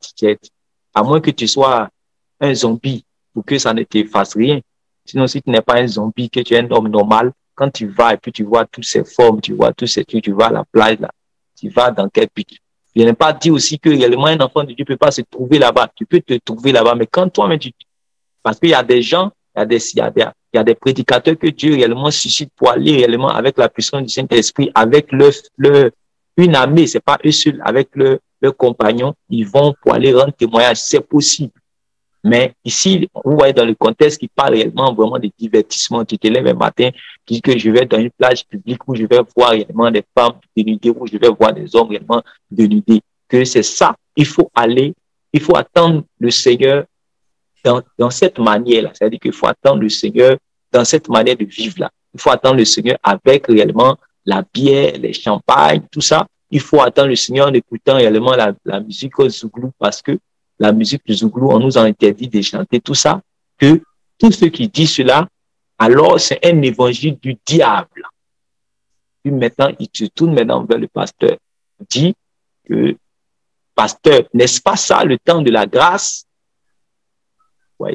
S1: à moins que tu sois un zombie pour que ça ne te fasse rien. Sinon, si tu n'es pas un zombie, que tu es un homme normal, quand tu vas et puis tu vois toutes ces formes, tu vois tous ces trucs, tu vas à la plage là, tu vas dans quel but? Je n'ai pas dit aussi que réellement un enfant de Dieu ne peut pas se trouver là-bas. Tu peux te trouver là-bas, mais quand toi-même parce qu'il y a des gens, il y a des prédicateurs que Dieu réellement suscite pour aller réellement avec la puissance du Saint-Esprit, avec une armée, c'est pas eux seuls, avec leurs compagnons, ils vont pour aller rendre témoignage, c'est possible. Mais ici, vous voyez dans le contexte qui parle réellement vraiment de divertissement. Tu te lèves un matin, tu dis que je vais dans une plage publique où je vais voir réellement des femmes dénudées, où je vais voir des hommes réellement dénudés. Que c'est ça, il faut attendre le Seigneur dans cette manière-là. C'est-à-dire qu'il faut attendre le Seigneur dans cette manière de vivre-là. Il faut attendre le Seigneur avec réellement la bière, les champagnes, tout ça. Il faut attendre le Seigneur en écoutant réellement la musique au zouglou, parce que la musique du zouglou, on nous a interdit de chanter tout ça, que tous ceux qui disent cela, alors c'est un évangile du diable. Puis maintenant, il se tourne maintenant vers le pasteur, dit que, pasteur, n'est-ce pas ça le temps de la grâce? Oui,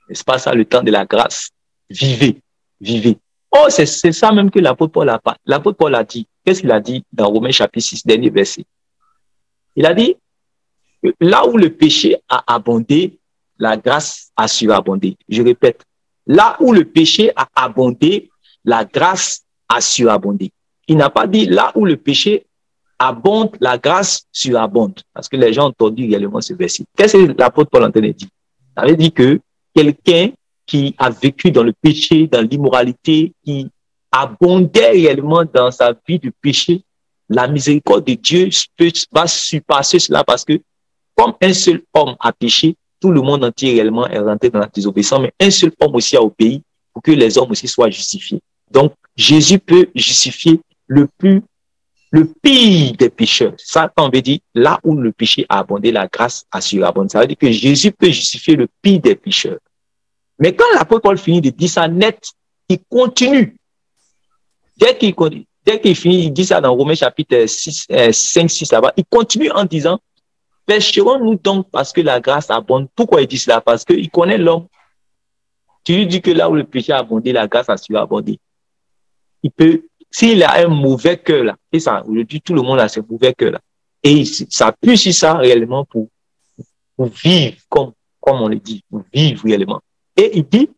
S1: n'est-ce pas ça le temps de la grâce? Vivez, vivez. Oh, c'est ça même que l'apôtre Paul a dit. Qu'est-ce qu'il a dit dans Romains chapitre 6, dernier verset? Il a dit, là où le péché a abondé, la grâce a surabondé. Je répète, là où le péché a abondé, la grâce a surabondé. Il n'a pas dit là où le péché abonde, la grâce surabonde. Parce que les gens ont entendu réellement ce verset. Qu'est-ce que l'apôtre Paul en train de dire? Ça veut dire que quelqu'un qui a vécu dans le péché, dans l'immoralité, qui abondait réellement dans sa vie de péché, la miséricorde de Dieu va surpasser cela, parce que comme un seul homme a péché, tout le monde entier réellement est rentré dans la désobéissance, mais un seul homme aussi a obéi pour que les hommes aussi soient justifiés. Donc, Jésus peut justifier le pire des pécheurs. Ça, on veut dire, là où le péché a abondé, la grâce a surabondé. Ça veut dire que Jésus peut justifier le pire des pécheurs. Mais quand l'apôtre Paul finit de dire ça net, il continue. Dès qu'il finit, il dit ça dans Romains chapitre 5, 6 là-bas, il continue en disant, pécherons-nous donc parce que la grâce abonde. Pourquoi il dit cela? Parce qu'il connaît l'homme Tu lui dis que là où le péché a abondé, la grâce a surabondé. Il peut, s'il a un mauvais cœur là, et ça, aujourd'hui, tout le monde a ce mauvais cœur là, et il s'appuie sur ça réellement pour vivre comme on le dit, pour vivre réellement. Et il dit,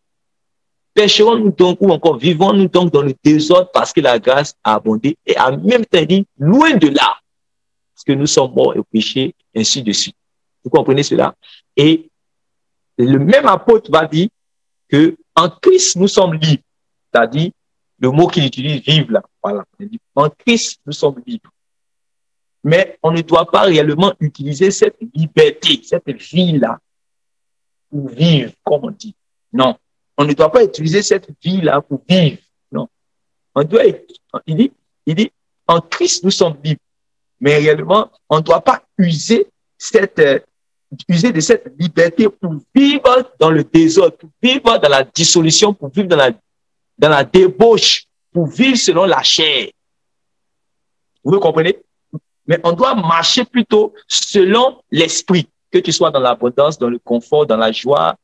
S1: pécherons-nous donc, ou encore vivons-nous donc dans le désordre parce que la grâce a abondé. Et en même temps, il dit, loin de là, parce que nous sommes morts au péché, ainsi de suite. Vous comprenez cela? Et le même apôtre va dire que en Christ, nous sommes libres. C'est-à-dire, le mot qu'il utilise, vivre là. Voilà. En Christ, nous sommes libres. Mais on ne doit pas réellement utiliser cette liberté, cette vie-là, pour vivre, comme on dit. Non. On ne doit pas utiliser cette vie-là pour vivre. Non. On doit, il dit, en Christ, nous sommes libres. Mais réellement, on ne doit pas user de cette liberté pour vivre dans le désordre, pour vivre dans la dissolution, pour vivre dans la débauche, pour vivre selon la chair. Vous me comprenez? Mais on doit marcher plutôt selon l'esprit, que tu sois dans l'abondance, dans le confort, dans la joie,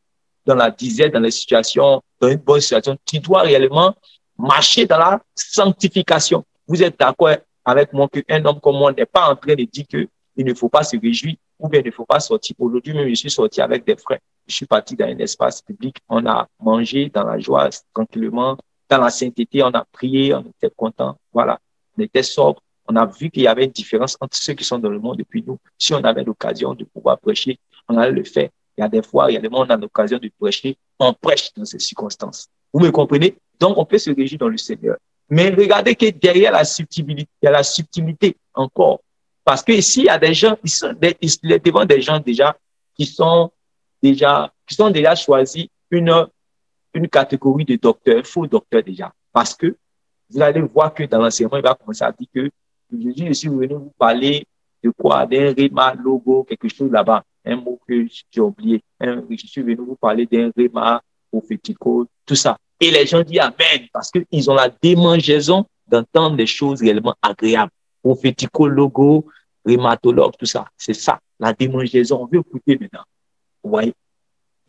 S1: dans la disette, dans les situations, dans une bonne situation. Tu dois réellement marcher dans la sanctification. Vous êtes d'accord avec moi qu'un homme comme moi n'est pas en train de dire qu'il ne faut pas se réjouir ou bien il ne faut pas sortir. Aujourd'hui même, je suis sorti avec des frères. Je suis parti dans un espace public. On a mangé dans la joie, tranquillement, dans la sainteté. On a prié, on était content. Voilà, on était sobre. On a vu qu'il y avait une différence entre ceux qui sont dans le monde et puis nous. Si on avait l'occasion de pouvoir prêcher, on allait le faire. Il y a des fois, réellement, on a l'occasion de prêcher. On prêche dans ces circonstances. Vous me comprenez? Donc, on peut se réjouir dans le Seigneur. Mais regardez que derrière la subtilité, il y a la subtilité encore. Parce que ici, il y a des gens, ils sont devant des gens déjà qui sont déjà choisis une catégorie de docteurs, faux docteurs déjà. Parce que vous allez voir que dans l'enseignement, il va commencer à dire que Jésus, si vous venez vous parler de quoi? D'un réma, logo, quelque chose là-bas. Un mot que j'ai oublié. Je suis venu vous parler d'un réma, prophético, tout ça. Et les gens disent Amen parce qu'ils ont la démangeaison d'entendre des choses réellement agréables. Prophético, logo, rhumatologue, tout ça. C'est ça, la démangeaison. On veut écouter maintenant. Vous voyez?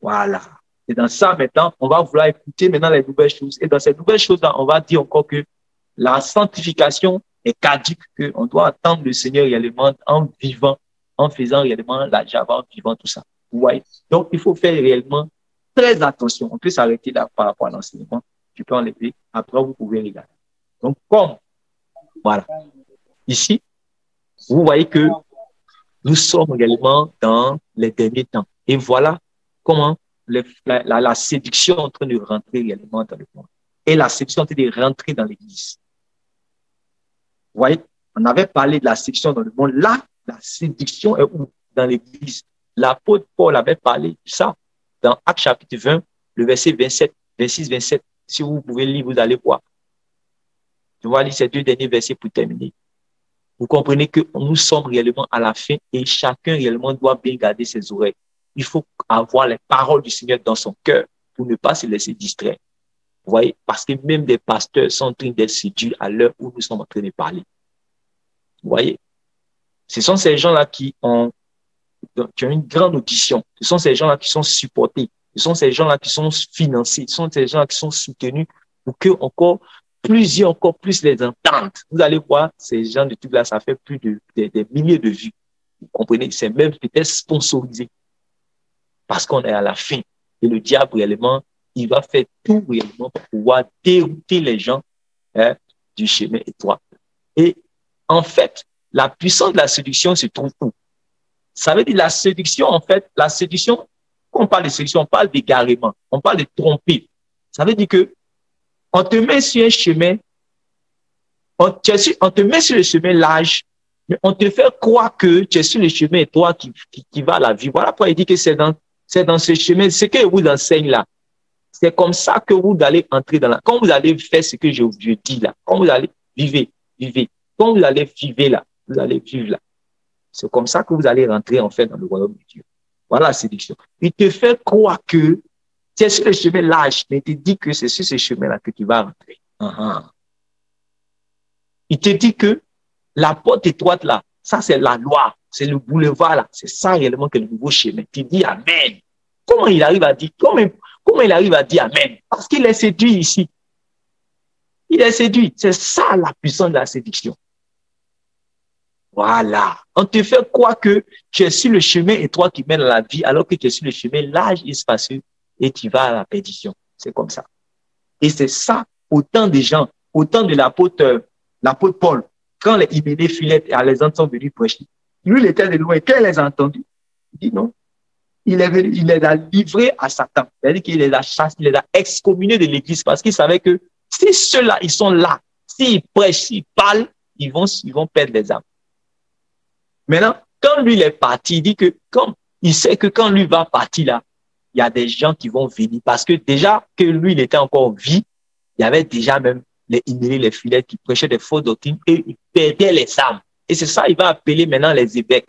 S1: Voilà. Et dans ça, maintenant, on va vouloir écouter maintenant les nouvelles choses. Et dans ces nouvelles choses-là, on va dire encore que la sanctification est caduque, qu'on doit attendre le Seigneur réellement en vivant, en faisant réellement la Java, en vivant tout ça. Vous voyez? Donc, il faut faire réellement très attention. On peut s'arrêter là par rapport à l'enseignement. Tu peux enlever. Après, vous pouvez regarder. Donc, voilà. Ici, vous voyez que nous sommes réellement dans les derniers temps. Et voilà comment la séduction est en train de rentrer réellement dans le monde. Et la séduction est en train de rentrer dans l'Église. Vous voyez, on avait parlé de la séduction dans le monde. Là, la séduction est où? Dans l'Église. L'apôtre Paul avait parlé de ça dans Actes chapitre 20, le verset 27, 26, 27. Si vous pouvez lire, vous allez voir. Je vais lire ces deux derniers versets pour terminer. Vous comprenez que nous sommes réellement à la fin et chacun réellement doit bien garder ses oreilles. Il faut avoir les paroles du Seigneur dans son cœur pour ne pas se laisser distraire. Vous voyez, parce que même des pasteurs sont en train d'être séduits à l'heure où nous sommes en train de parler. Vous voyez, ce sont ces gens-là qui ont une grande audition. Ce sont ces gens-là qui sont supportés. Ce sont ces gens-là qui sont financés. Ce sont ces gens-là qui sont soutenus pour que encore plus les entendent. Vous allez voir, ces gens de tout là, ça fait des milliers de vues. Vous comprenez? C'est même peut-être sponsorisé. Parce qu'on est à la fin. Et le diable, réellement, il va faire tout réellement pour pouvoir dérouter les gens du chemin étroit. Et en fait, la puissance de la séduction se trouve où? Ça veut dire la séduction, en fait, la séduction, quand on parle de séduction, on parle d'égarement, on parle de tromper. Ça veut dire que on te met sur un chemin, on te met sur le chemin large, mais on te fait croire que tu es sur le chemin étroit qui va à la vie. Voilà pourquoi il dit que c'est dans ce chemin, ce que vous enseigne là. C'est comme ça que vous allez entrer dans quand vous allez faire ce que je dis là, quand vous allez vivre, quand vous allez vivre là, vous allez vivre là. C'est comme ça que vous allez rentrer en fait dans le royaume de Dieu. Voilà la séduction. Il te fait croire que tu es sur le chemin large, mais il te dit que c'est sur ce chemin-là que tu vas rentrer. Il te dit que la porte étroite là, ça c'est la loi, c'est le boulevard là, c'est ça réellement que le nouveau chemin. Tu dis Amen. Comment il arrive à dire, Comment il arrive à dire Amen? Parce qu'il est séduit ici. Il est séduit. C'est ça la puissance de la séduction. Voilà. On te fait croire que tu es sur le chemin étroit qui mène à la vie, alors que tu es sur le chemin large et spacieux et tu vas à la perdition. C'est comme ça. Et c'est ça, autant de gens, autant de l'apôtre Paul, quand les Hyménée, Philette et Alexandre sont venus prêcher, lui, il était de loin. Quand il les a entendus, il dit non. Il les a livrés à Satan. C'est-à-dire qu'il les a chassés, il les a excommuniés de l'église parce qu'il savait que si ceux-là, ils sont là, s'ils prêchent, s'ils parlent, ils vont perdre les âmes. Maintenant, quand lui il est parti, il dit que comme il sait que quand lui va partir là, il y a des gens qui vont venir parce que déjà que lui, il était encore en vie, il y avait déjà même les Hyménée, les Philette qui prêchaient des fausses doctrines et ils perdaient les âmes. Et c'est ça, il va appeler maintenant les évêques.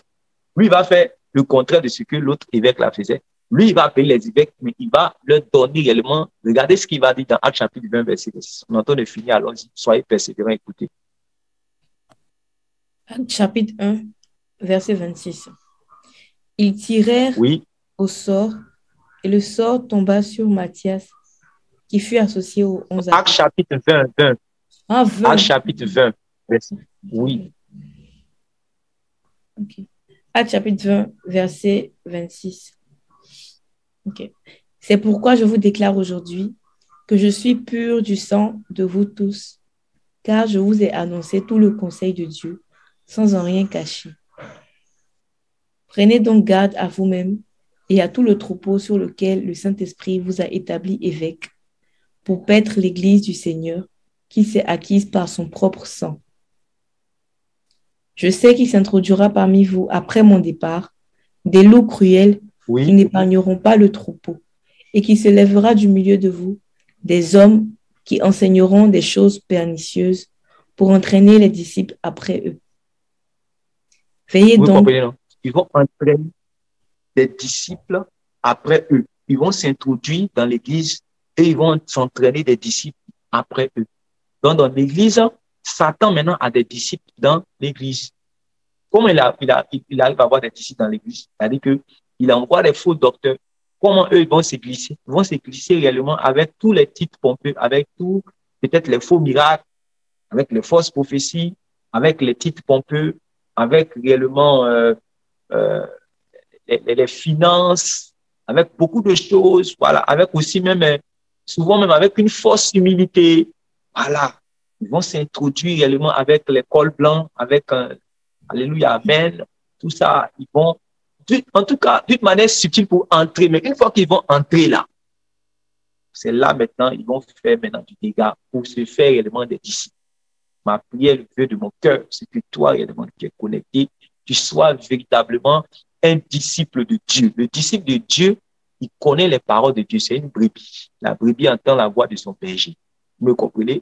S1: Lui, il va faire le contraire de ce que l'autre évêque là faisait. Lui, il va appeler les évêques, mais il va leur donner réellement. Regardez ce qu'il va dire dans Actes chapitre 20, verset 6. On entend de finir, allons-y, soyez persévérants, écoutez.
S2: Actes chapitre 1, verset 26. Ils tirèrent au sort, et le sort tomba sur Matthias, qui fut associé aux 11 apôtres.
S1: Actes chapitre 20.
S2: Ah, 20.
S1: Actes chapitre 20. Oui.
S2: Ok. Actes chapitre 20, verset 26. Ok. C'est pourquoi je vous déclare aujourd'hui que je suis pur du sang de vous tous, car je vous ai annoncé tout le conseil de Dieu, sans en rien cacher. Prenez donc garde à vous-même et à tout le troupeau sur lequel le Saint-Esprit vous a établi évêque, pour paître l'Église du Seigneur, qui s'est acquise par son propre sang. Je sais qu'il s'introduira parmi vous, après mon départ, des loups cruels qui n'épargneront pas le troupeau, et qui se lèvera du milieu de vous des hommes qui enseigneront des choses pernicieuses pour entraîner les disciples après eux. Veillez donc.
S1: Comprenez, non? Ils vont entraîner des disciples après eux. Ils vont s'introduire dans l'église et ils vont s'entraîner des disciples après eux. Donc, dans l'église, Satan maintenant a des disciples dans l'église. Comment il arrive à avoir des disciples dans l'église? C'est-à-dire qu'il envoie des faux docteurs. Comment eux vont se glisser? Ils vont se glisser réellement avec tous les titres pompeux, avec tout, peut-être les faux miracles, avec les fausses prophéties, avec les titres pompeux, avec réellement les finances, avec beaucoup de choses, voilà, avec aussi même, souvent même avec une fausse humilité. Voilà, ils vont s'introduire réellement avec les cols blancs, avec Alléluia, Amen, tout ça, ils vont, en tout cas, d'une manière subtile pour entrer. Mais une fois qu'ils vont entrer là, c'est là maintenant, ils vont faire maintenant du dégât pour se faire réellement des disciples. Ma prière, le vœu de mon cœur, c'est que toi, réellement, qui es connecté, tu sois véritablement un disciple de Dieu. Le disciple de Dieu, il connaît les paroles de Dieu. C'est une brebis. La brebis entend la voix de son berger. Vous me comprenez?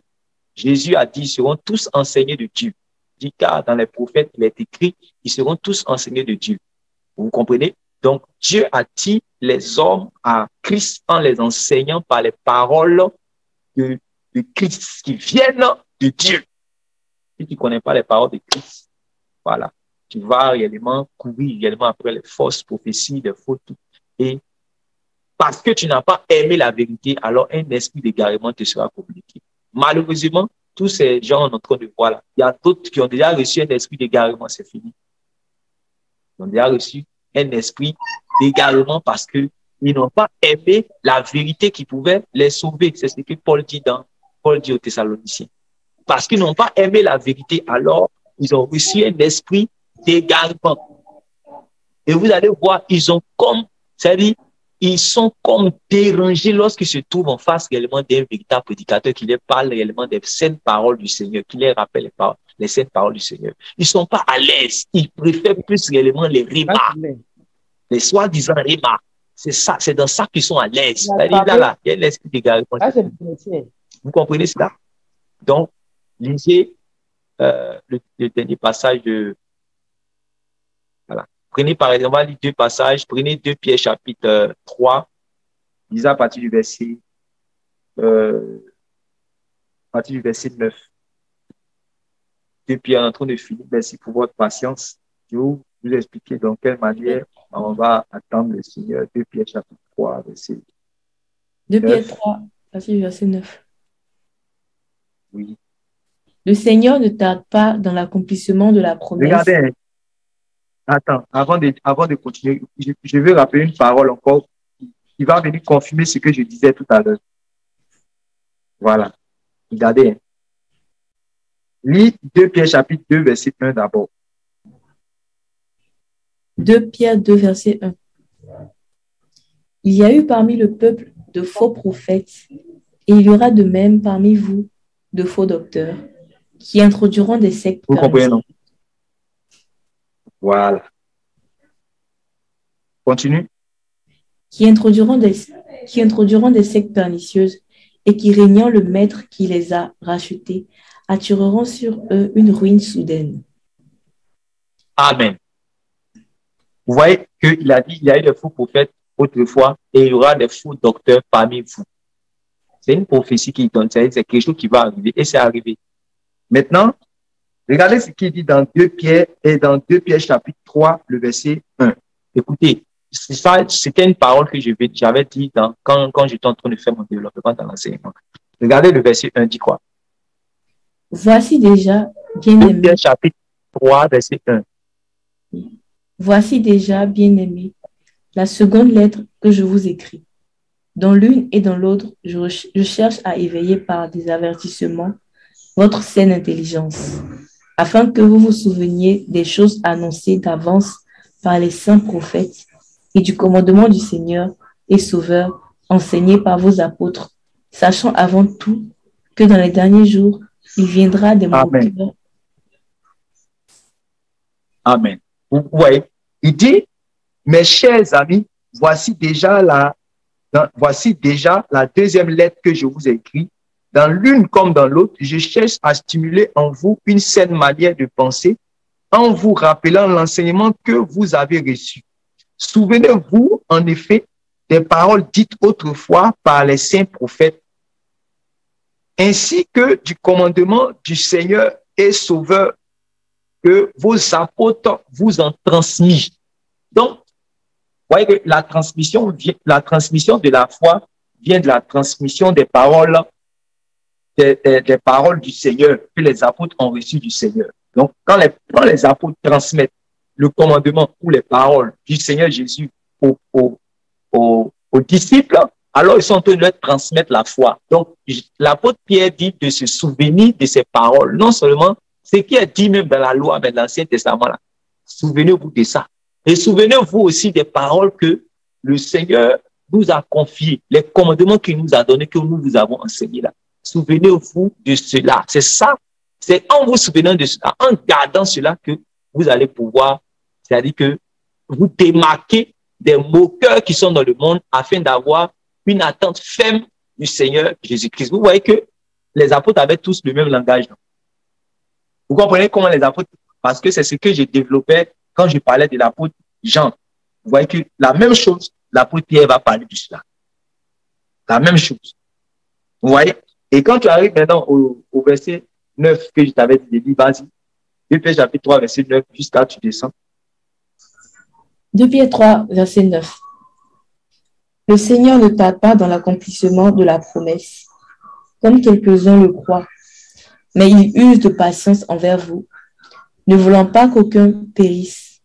S1: Jésus a dit, ils seront tous enseignés de Dieu. Il dit, car dans les prophètes, il est écrit, ils seront tous enseignés de Dieu. Vous comprenez? Donc, Dieu attire les hommes à Christ en les enseignant par les paroles de Christ qui viennent de Dieu. Si tu ne connais pas les paroles de Christ, voilà, tu vas réellement courir réellement après les fausses prophéties, les fautes. Et parce que tu n'as pas aimé la vérité, alors un esprit d'égarement te sera communiqué. Malheureusement, tous ces gens en train de voir là, il y a d'autres qui ont déjà reçu un esprit d'égarement, c'est fini. Ils ont déjà reçu un esprit d'égarement parce qu'ils n'ont pas aimé la vérité qui pouvait les sauver. C'est ce que Paul dit aux Thessaloniciens. Parce qu'ils n'ont pas aimé la vérité, alors ils ont reçu un esprit d'égarement. Et vous allez voir, ils ont comme, c'est-à-dire, ils sont comme dérangés lorsqu'ils se trouvent en face réellement d'un véritable prédicateur qui leur parle réellement des saintes paroles du Seigneur, qui leur rappelle les saintes paroles du Seigneur. Ils ne sont pas à l'aise. Ils préfèrent plus réellement les rimas, les soi-disant rimas. C'est ça, c'est dans ça qu'ils sont à l'aise. C'est-à-dire, là, il y a l'esprit d'égarement. Vous comprenez cela? Donc, lisez le dernier passage de... Voilà. Prenez par exemple, on va lire deux passages. Prenez 2 Pierre chapitre 3. Lisez à partir du verset 9. 2 Pierre en train de finir. Merci pour votre patience. Je vais vous expliquer dans quelle manière on va attendre le Seigneur. 2 Pierre chapitre 3, verset
S2: 2 Pierre 3, verset 9.
S1: Oui.
S2: Le Seigneur ne tarde pas dans l'accomplissement de la promesse.
S1: Regardez, attends, avant de continuer, je veux rappeler une parole encore qui va venir confirmer ce que je disais tout à l'heure. Voilà. Regardez. Lis 2 Pierre chapitre 2, verset 1 d'abord.
S2: 2 Pierre 2, verset 1. Il y a eu parmi le peuple de faux prophètes, et il y aura de même parmi vous de faux docteurs, qui introduiront des sectes
S1: Vous comprenez, non? Voilà. Continue.
S2: Qui introduiront des sectes pernicieuses et qui, régnant le maître qui les a rachetés, attireront sur eux une ruine soudaine.
S1: Amen. Vous voyez qu'il a dit, il y a eu des faux prophètes autrefois et il y aura des faux docteurs parmi vous. C'est une prophétie qui donne, c'est quelque chose qui va arriver et c'est arrivé. Maintenant, regardez ce qu'il dit dans 2 Pierre et dans 2 Pierre chapitre 3, le verset 1. Écoutez, c'était une parole que j'avais dit quand j'étais en train de faire mon développement dans l'enseignement. Regardez le verset 1, dit quoi?
S2: Voici déjà, bien-aimé.
S1: 2 Pierre chapitre 3, verset 1.
S2: Voici déjà, bien-aimé, la seconde lettre que je vous écris. Dans l'une et dans l'autre, je cherche à éveiller par des avertissements votre saine intelligence, afin que vous vous souveniez des choses annoncées d'avance par les saints prophètes et du commandement du Seigneur et Sauveur enseigné par vos apôtres, sachant avant tout que dans les derniers jours, il viendra des moqueurs.
S1: Amen. Vous voyez, il dit, mes chers amis, voici déjà la deuxième lettre que je vous ai écrite. Dans l'une comme dans l'autre, je cherche à stimuler en vous une saine manière de penser en vous rappelant l'enseignement que vous avez reçu. Souvenez-vous, en effet, des paroles dites autrefois par les saints prophètes, ainsi que du commandement du Seigneur et Sauveur que vos apôtres vous ont transmis. Donc, vous voyez que la transmission de la foi vient de la transmission des paroles du Seigneur que les apôtres ont reçues du Seigneur. Donc, quand les apôtres transmettent le commandement ou les paroles du Seigneur Jésus aux disciples, alors ils sont en train de leur transmettre la foi. Donc, l'apôtre Pierre dit de se souvenir de ces paroles, non seulement ce qui est dit même dans la loi, mais dans l'Ancien Testament, là. Souvenez-vous de ça. Et souvenez-vous aussi des paroles que le Seigneur nous a confiées, les commandements qu'il nous a donnés, que nous vous avons enseignés là. Souvenez-vous de cela. C'est ça. C'est en vous souvenant de cela, en gardant cela que vous allez pouvoir, c'est-à-dire que vous démarquez des moqueurs qui sont dans le monde afin d'avoir une attente ferme du Seigneur Jésus-Christ. Vous voyez que les apôtres avaient tous le même langage. Non? Vous comprenez comment les apôtres, parce que c'est ce que j'ai développé quand je parlais de l'apôtre Jean. Vous voyez que la même chose, l'apôtre Pierre va parler de cela. La même chose. Vous voyez? Et quand tu arrives maintenant au verset 9 que je t'avais dit, vas-y. 2 Pierre chapitre 3, verset 9, jusqu'à tu descends.
S2: 2 Pierre 3, verset 9. Le Seigneur ne tarde pas dans l'accomplissement de la promesse, comme quelques-uns le croient, mais il use de patience envers vous, ne voulant pas qu'aucun périsse,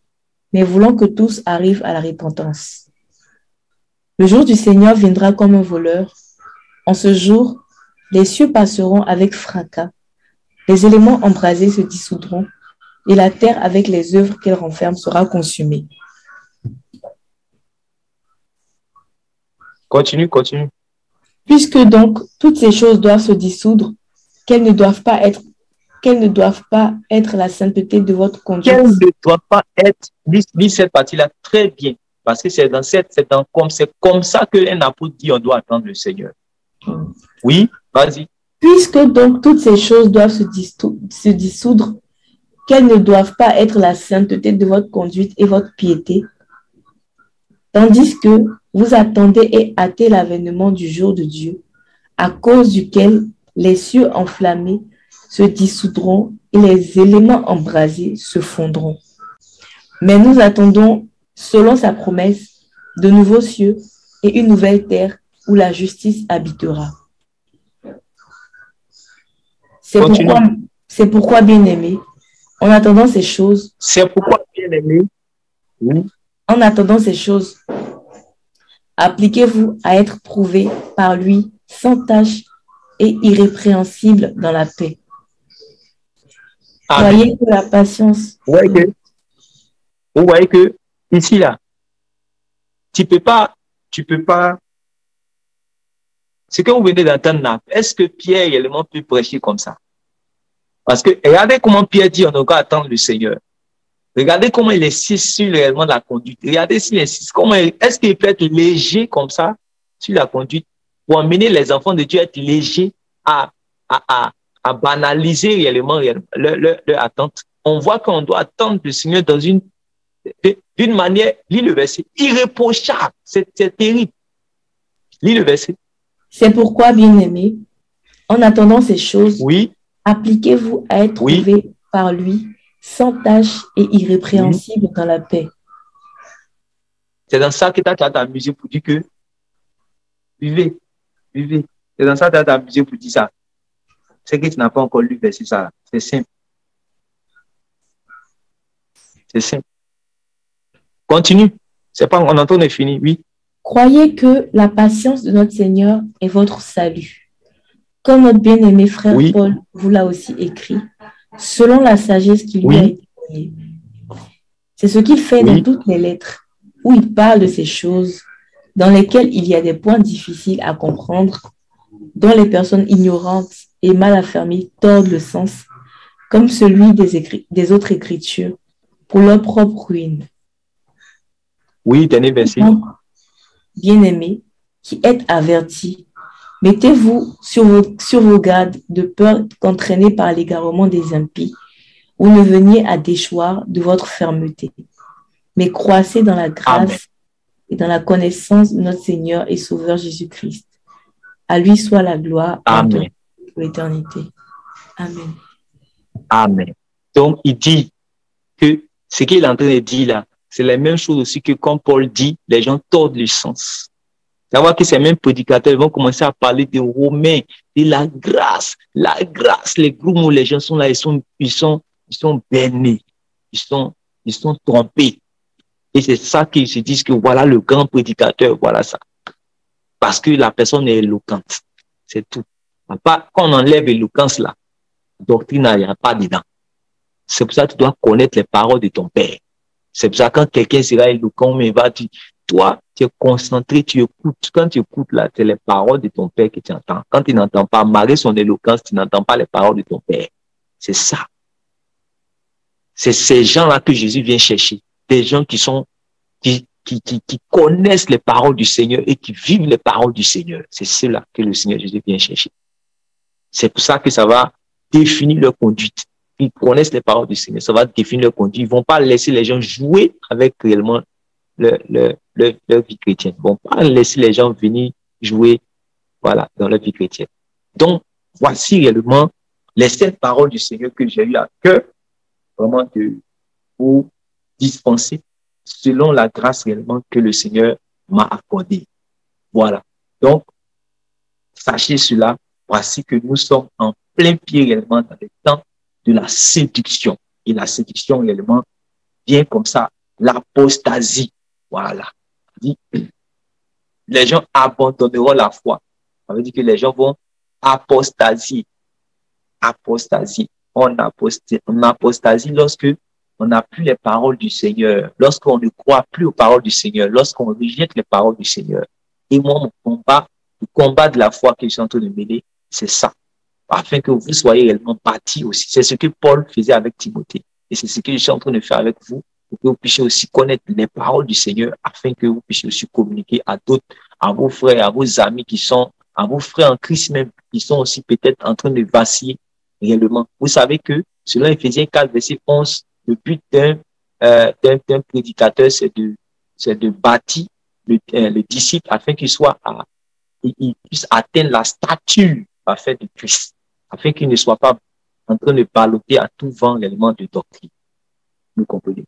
S2: mais voulant que tous arrivent à la repentance. Le jour du Seigneur viendra comme un voleur. En ce jour, les cieux passeront avec fracas, les éléments embrasés se dissoudront, et la terre avec les œuvres qu'elle renferme sera consumée.
S1: Continue.
S2: Puisque donc toutes ces choses doivent se dissoudre, qu'elles ne doivent pas être la sainteté de votre conduite.
S1: Qu'elles ne doivent pas être, lis cette partie-là très bien, parce que c'est comme ça qu'un apôtre dit on doit attendre le Seigneur. Oui, vas-y.
S2: Puisque donc toutes ces choses doivent se dissoudre, qu'elles ne doivent pas être la sainteté de votre conduite et votre piété, tandis que vous attendez et hâtez l'avènement du jour de Dieu, à cause duquel les cieux enflammés se dissoudront et les éléments embrasés se fondront. Mais nous attendons, selon sa promesse, de nouveaux cieux et une nouvelle terre où la justice habitera. C'est pourquoi, bien-aimé, en attendant ces choses,
S1: c'est pourquoi, bien-aimé, oui,
S2: en attendant ces choses, appliquez-vous à être prouvés par lui sans tache et irrépréhensible dans la paix.
S1: Amen.
S2: Voyez que la patience...
S1: Vous voyez que ici, là, tu peux pas, ce que vous venez d'entendre là, est-ce que Pierre réellement peut prêcher comme ça? Parce que regardez comment Pierre dit, on doit attendre le Seigneur. Regardez comment il insiste sur réellement la conduite. Regardez s'il insiste. Est-ce qu'il peut être léger comme ça sur la conduite pour emmener les enfants de Dieu à être légers, à banaliser réellement leur attente. On voit qu'on doit attendre le Seigneur dans d'une manière, lis le verset, irréprochable. C'est terrible. Lis le verset.
S2: C'est pourquoi, bien-aimés, en attendant ces choses,
S1: oui,
S2: appliquez-vous à être prouvés par lui, sans tache et irrépréhensible dans la paix.
S1: C'est dans ça que tu as t'amuser pour dire que vivez. C'est dans ça que tu as t'amuser pour dire ça. C'est que tu n'as pas encore lu verset ça. C'est simple. C'est simple. Continue. C'est pas, on entend, on est fini, oui.
S2: Croyez que la patience de notre Seigneur est votre salut. Comme notre bien-aimé frère Paul vous l'a aussi écrit, selon la sagesse qui lui a été donnée. C'est ce qu'il fait dans toutes les lettres, où il parle de ces choses dans lesquelles il y a des points difficiles à comprendre, dont les personnes ignorantes et mal affermies tordent le sens, comme celui des autres écritures, pour leur propre ruine.
S1: Oui, dernier verset.
S2: Bien-aimés, qui êtes avertis, mettez-vous sur vos gardes de peur qu'entraînés par l'égarement des impies, vous ne veniez à déchoir de votre fermeté, mais croissez dans la grâce et dans la connaissance de notre Seigneur et Sauveur Jésus-Christ. À lui soit la gloire pour l'éternité. Amen.
S1: Amen. Donc, il dit que ce qu'il est en train de dire là, c'est la même chose aussi que quand Paul dit, les gens tordent le sens. Savoir que ces mêmes prédicateurs vont commencer à parler des Romains, de la grâce, les groupes où les gens sont là, ils sont bernés, ils sont trompés. Et c'est ça qu'ils se disent que voilà le grand prédicateur, voilà ça. Parce que la personne est éloquente. C'est tout. Quand on enlève l'éloquence là, doctrine, il n'y a pas dedans. C'est pour ça que tu dois connaître les paroles de ton père. C'est pour ça que quand quelqu'un sera éloquent, mais va dire, toi, tu es concentré, tu écoutes. Quand tu écoutes là, c'est les paroles de ton père que tu entends. Quand tu n'entends pas, malgré son éloquence, tu n'entends pas les paroles de ton père. C'est ça. C'est ces gens-là que Jésus vient chercher. Des gens qui connaissent les paroles du Seigneur et qui vivent les paroles du Seigneur. C'est ceux-là que le Seigneur Jésus vient chercher. C'est pour ça que ça va définir leur conduite. Ils connaissent les paroles du Seigneur, ça va définir leur conduite. Ils ne vont pas laisser les gens jouer avec réellement leur vie chrétienne. Ils ne vont pas laisser les gens venir jouer, voilà, dans leur vie chrétienne. Donc, voici réellement les 7 paroles du Seigneur que j'ai eu à cœur, vraiment de vous dispenser selon la grâce réellement que le Seigneur m'a accordée. Voilà. Donc, sachez cela, voici que nous sommes en plein pied réellement dans le temps de la séduction. Et la séduction réellement vient comme ça, l'apostasie. Voilà. Les gens abandonneront la foi. Ça veut dire que les gens vont apostasier. Apostasie. On apostasie lorsque on n'a plus les paroles du Seigneur, lorsqu'on ne croit plus aux paroles du Seigneur, lorsqu'on rejette les paroles du Seigneur. Et moi, mon combat, le combat de la foi que je suis en train de mener, c'est ça. Afin que vous soyez réellement bâtis aussi. C'est ce que Paul faisait avec Timothée. Et c'est ce que je suis en train de faire avec vous, pour que vous puissiez aussi connaître les paroles du Seigneur, afin que vous puissiez aussi communiquer à d'autres, à vos frères, à vos amis à vos frères en Christ même, qui sont aussi peut-être en train de vaciller réellement. Vous savez que, selon Éphésiens 4, verset 11, le but d'un prédicateur, c'est de bâtir le disciple afin qu'il puisse atteindre la stature parfaite de Christ, afin qu'il ne soit pas en train de balloter à tout vent réellement de doctrine. Vous comprenez?